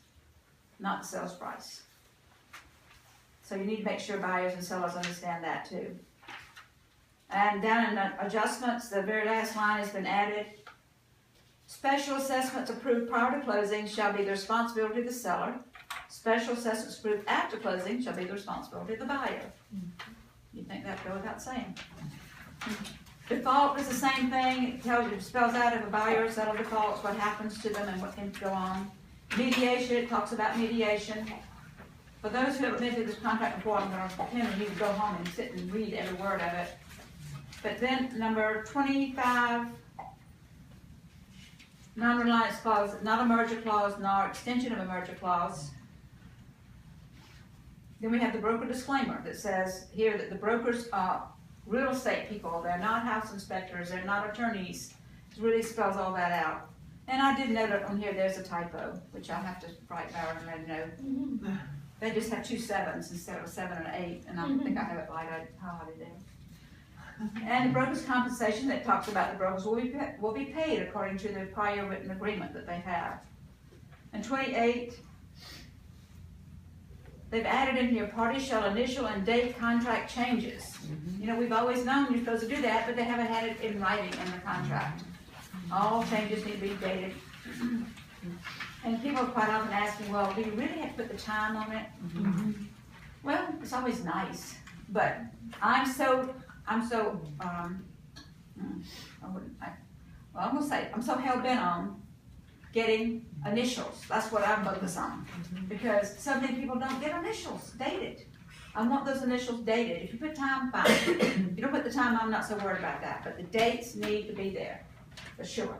not the sales price. So you need to make sure buyers and sellers understand that too. And down in the adjustments, the very last line has been added. Special assessments approved prior to closing shall be the responsibility of the seller. Special assessments approved after closing shall be the responsibility of the buyer. You think that'd go without saying? Default is the same thing. It tells you, spells out if a buyer or seller defaults, what happens to them and what can go on. Mediation, it talks about mediation. For those who haven't been through this contract before, I'm going to pretend you can go home and sit and read every word of it. But then number 25, non-reliance clause, not a merger clause, nor extension of a merger clause. Then we have the broker disclaimer that says here that the brokers are real estate people. They're not house inspectors. They're not attorneys. It really spells all that out. And I did note it on here, there's a typo, which I'll have to write down and let you know. They just have 2 7s instead of a 7 and an 8, and I think I have it right. How I did. And the broker's compensation that talks about the brokers will be paid according to the prior written agreement that they have. And 28, they've added in here, parties shall initial and date contract changes. You know, we've always known you're supposed to do that, but they haven't had it in writing in the contract. All changes need to be dated. And people are quite often asking, well, do you really have to put the time on it? Well, it's always nice, but I'm so hell-bent on getting initials. That's what I'm focused on. Because so many people don't get initials dated. I want those initials dated. If you put time, fine. If you don't put the time, I'm not so worried about that. But the dates need to be there, for sure.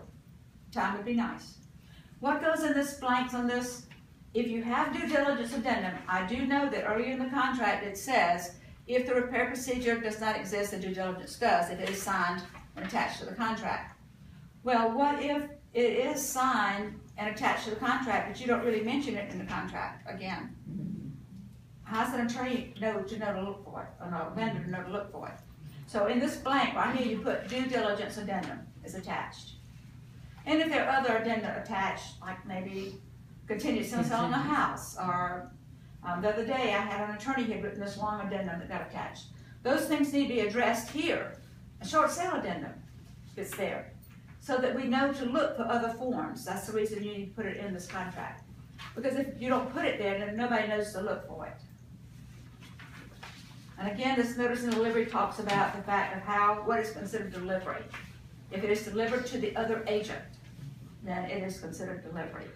Time would be nice. What goes in this blanks on this? If you have due diligence addendum, I do know that earlier in the contract it says, if the repair procedure does not exist, the due diligence does, if it is signed and attached to the contract. Well, what if it is signed and attached to the contract, but you don't really mention it in the contract again? How's an attorney know to look for it, or no vendor to know to look for it? So in this blank right here, you put due diligence addendum is attached. And if there are other addenda attached, like maybe continued sale selling a house, or the other day I had an attorney who had written this long addendum that got attached. Those things need to be addressed here. A short sale addendum is there, so that we know to look for other forms. That's the reason you need to put it in this contract. Because if you don't put it there, then nobody knows to look for it. And again, this notice of delivery talks about the fact of what is considered delivery. If it is delivered to the other agent, then it is considered delivery.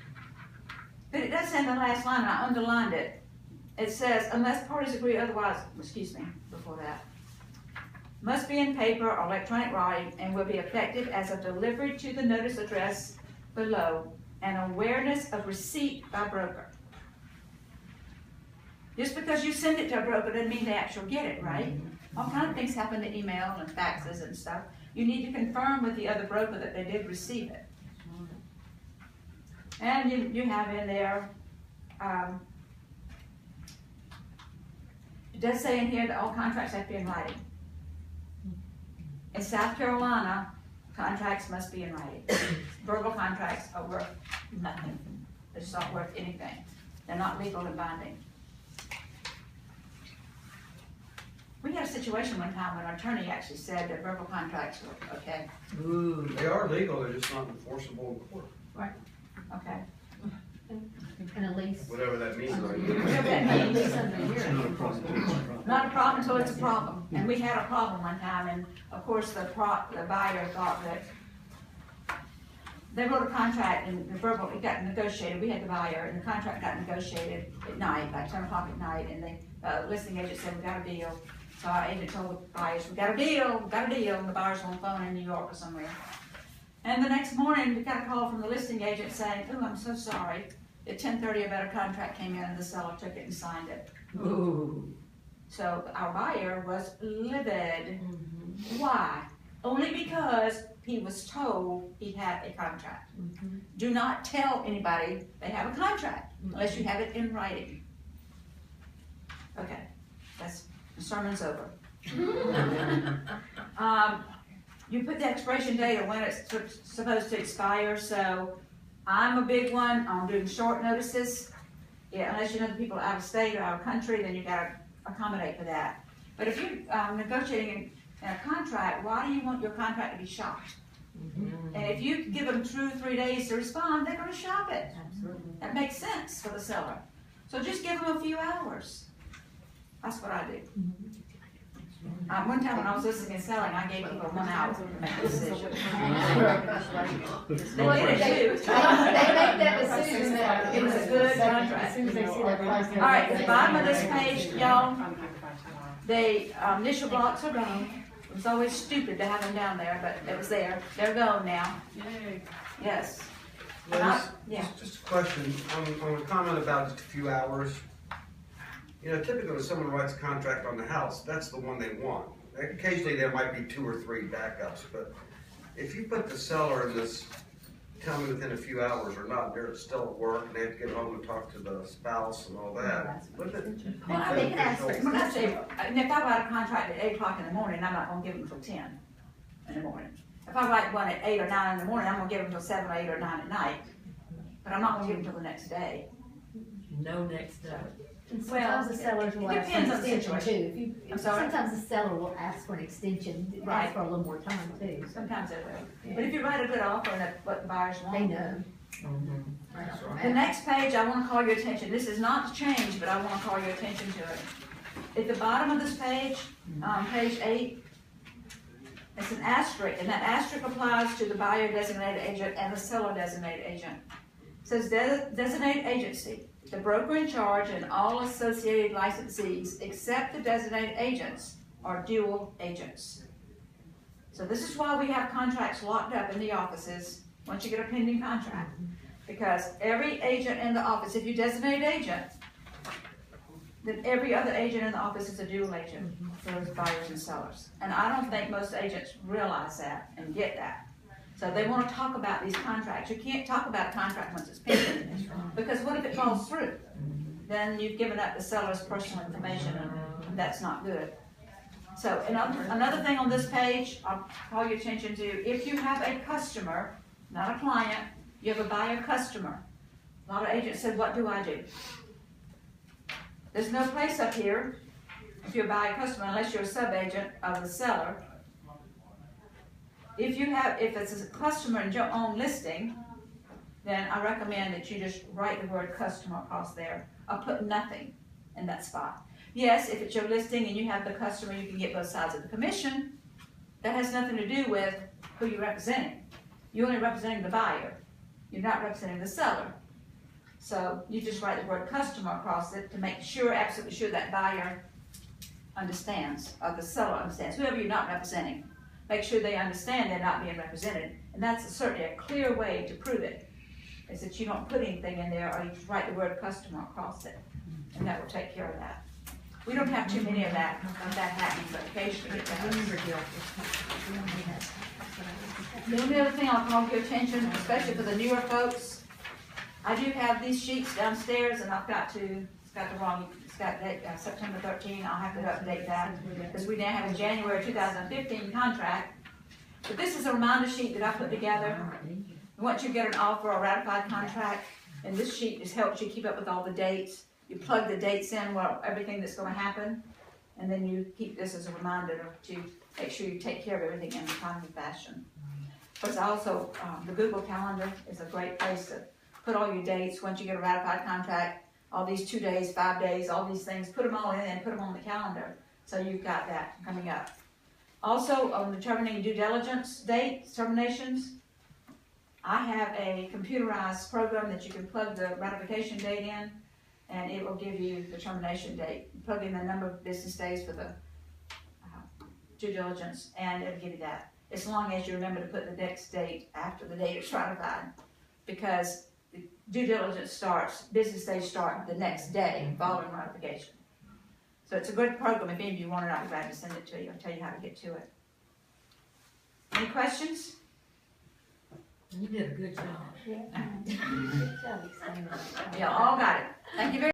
But it does say in the last line, and I underlined it, it says, unless parties agree otherwise, before that, must be in paper or electronic writing and will be effective as a delivery to the notice address below and awareness of receipt by broker. Just because you send it to a broker doesn't mean they actually get it, right? All kinds of things happen to email and faxes and stuff. You need to confirm with the other broker that they did receive it. And you have in there, it does say in here that all contracts have to be in writing. In South Carolina, contracts must be in writing. Verbal contracts are worth nothing. They're just not worth anything. They're not legal and binding. We had a situation one time when our attorney actually said that verbal contracts were okay. Ooh, they are legal, they're just not enforceable in court. Right. Okay. And at least. Whatever that means. Whatever that At means. least under a year. Not a problem until it's a problem. And we had a problem one time, and of course the buyer thought that they wrote a contract and the verbal, it got negotiated. We had the buyer and the contract got negotiated at night, like 10 o'clock at night, and the listing agent said, we got a deal. So our agent told the buyers, we got a deal, and the buyers on the phone in New York or somewhere. And the next morning, we got a call from the listing agent saying, oh, I'm so sorry. At 10:30, a better contract came in and the seller took it and signed it. Ooh. So our buyer was livid. Why? Only because he was told he had a contract. Do not tell anybody they have a contract unless you have it in writing. Okay, the sermon's over. you put the expiration date of when it's supposed to expire, so I'm a big one on doing short notices. Yeah, unless you know the people are out of state or out of country, then you gotta accommodate for that. But if you're negotiating in a contract, why do you want your contract to be shopped? And if you give them 2 or 3 days to respond, they're gonna shop it. Absolutely. That makes sense for the seller. So just give them a few hours. That's what I do. One time when I was listening and selling, I gave people 1 hour to make a decision. They did it too. They made that decision. It was a good contract. As soon as they see that price. All right, at the bottom of this page, y'all, the initial blocks are gone. It was always stupid to have them down there, but it was there. They're gone now. Yes. Liz, Yeah. just a question, on a comment about just a few hours. You know, typically when someone writes a contract on the house, that's the one they want. Occasionally there might be 2 or 3 backups, but if you put the seller in this, tell me within a few hours or not, they're still at work and they have to get home and talk to the spouse and all that. Wouldn't it be Well, I think ask for beneficial? When I say, and if I write a contract at 8 o'clock in the morning, I'm not gonna give them till 10 in the morning. If I write one at 8 or 9 in the morning, I'm gonna give them till 7 or 8 or 9 at night. But I'm not gonna give them till the next day. No next day. And sometimes the sellers will it ask for an depends on the extension too. situation. If you, I'm sorry? sometimes the seller will ask for an extension, Right. ask for a little more time too. Sometimes they will. But if you write a good offer and that's what the buyers want. They know. The next page, I wanna call your attention, this is not to change, but I wanna call your attention to it. At the bottom of this page, page 8, it's an asterisk, and that asterisk applies to the buyer designated agent and the seller designated agent. It says designated agency, the broker in charge and all associated licensees except the designated agents are dual agents. So this is why we have contracts locked up in the offices once you get a pending contract. Because every agent in the office, if you designate agent, then every other agent in the office is a dual agent for those buyers and sellers. And I don't think most agents realize that and get that. So they wanna talk about these contracts. You can't talk about a contract once it's pending, because what if it falls through? Then you've given up the seller's personal information, and that's not good. So, another thing on this page, I'll call your attention to, if you have a customer, not a client, you have a buyer customer. A lot of agents said, what do I do? There's no place up here, if you're a buyer customer, unless you're a sub-agent of the seller. If it's a customer in your own listing, then I recommend that you just write the word customer across there, or put nothing in that spot. Yes, if it's your listing and you have the customer, you can get both sides of the commission. That has nothing to do with who you're representing. You're only representing the buyer. You're not representing the seller. So you just write the word customer across it to make sure, absolutely sure that buyer understands, or the seller understands, whoever you're not representing. Make sure they understand they're not being represented. And that's certainly a clear way to prove it, is that you don't put anything in there, or you just write the word customer across it. And that will take care of that. We don't have too many of that happening, but occasionally it does. The only other thing I'll call your attention, especially for the newer folks, I do have these sheets downstairs, and it's got date, September 13, I'll have to update that, because we now have a January 2015 contract. But this is a reminder sheet that I put together. Once you get an offer or ratified contract, and this sheet just helps you keep up with all the dates. You plug the dates in, everything that's gonna happen, and then you keep this as a reminder to make sure you take care of everything in a timely fashion. Plus also, the Google Calendar is a great place to put all your dates. Once you get a ratified contract, all these 2 days, 5 days, all these things, put them all in and put them on the calendar. So you've got that coming up. Also, on determining due diligence dates, terminations, I have a computerized program that you can plug the ratification date in, and it will give you the termination date. Plug in the number of business days for the due diligence, and it'll give you that. As long as you remember to put the next date after the date it's ratified, because the due diligence starts, business days start the next day following ratification. So it's a good program. If any of you want it, I'll be glad to send it to you. I'll tell you how to get to it. Any questions? You did a good job. Yeah. Good job explaining that. Yeah, all got it. Thank you very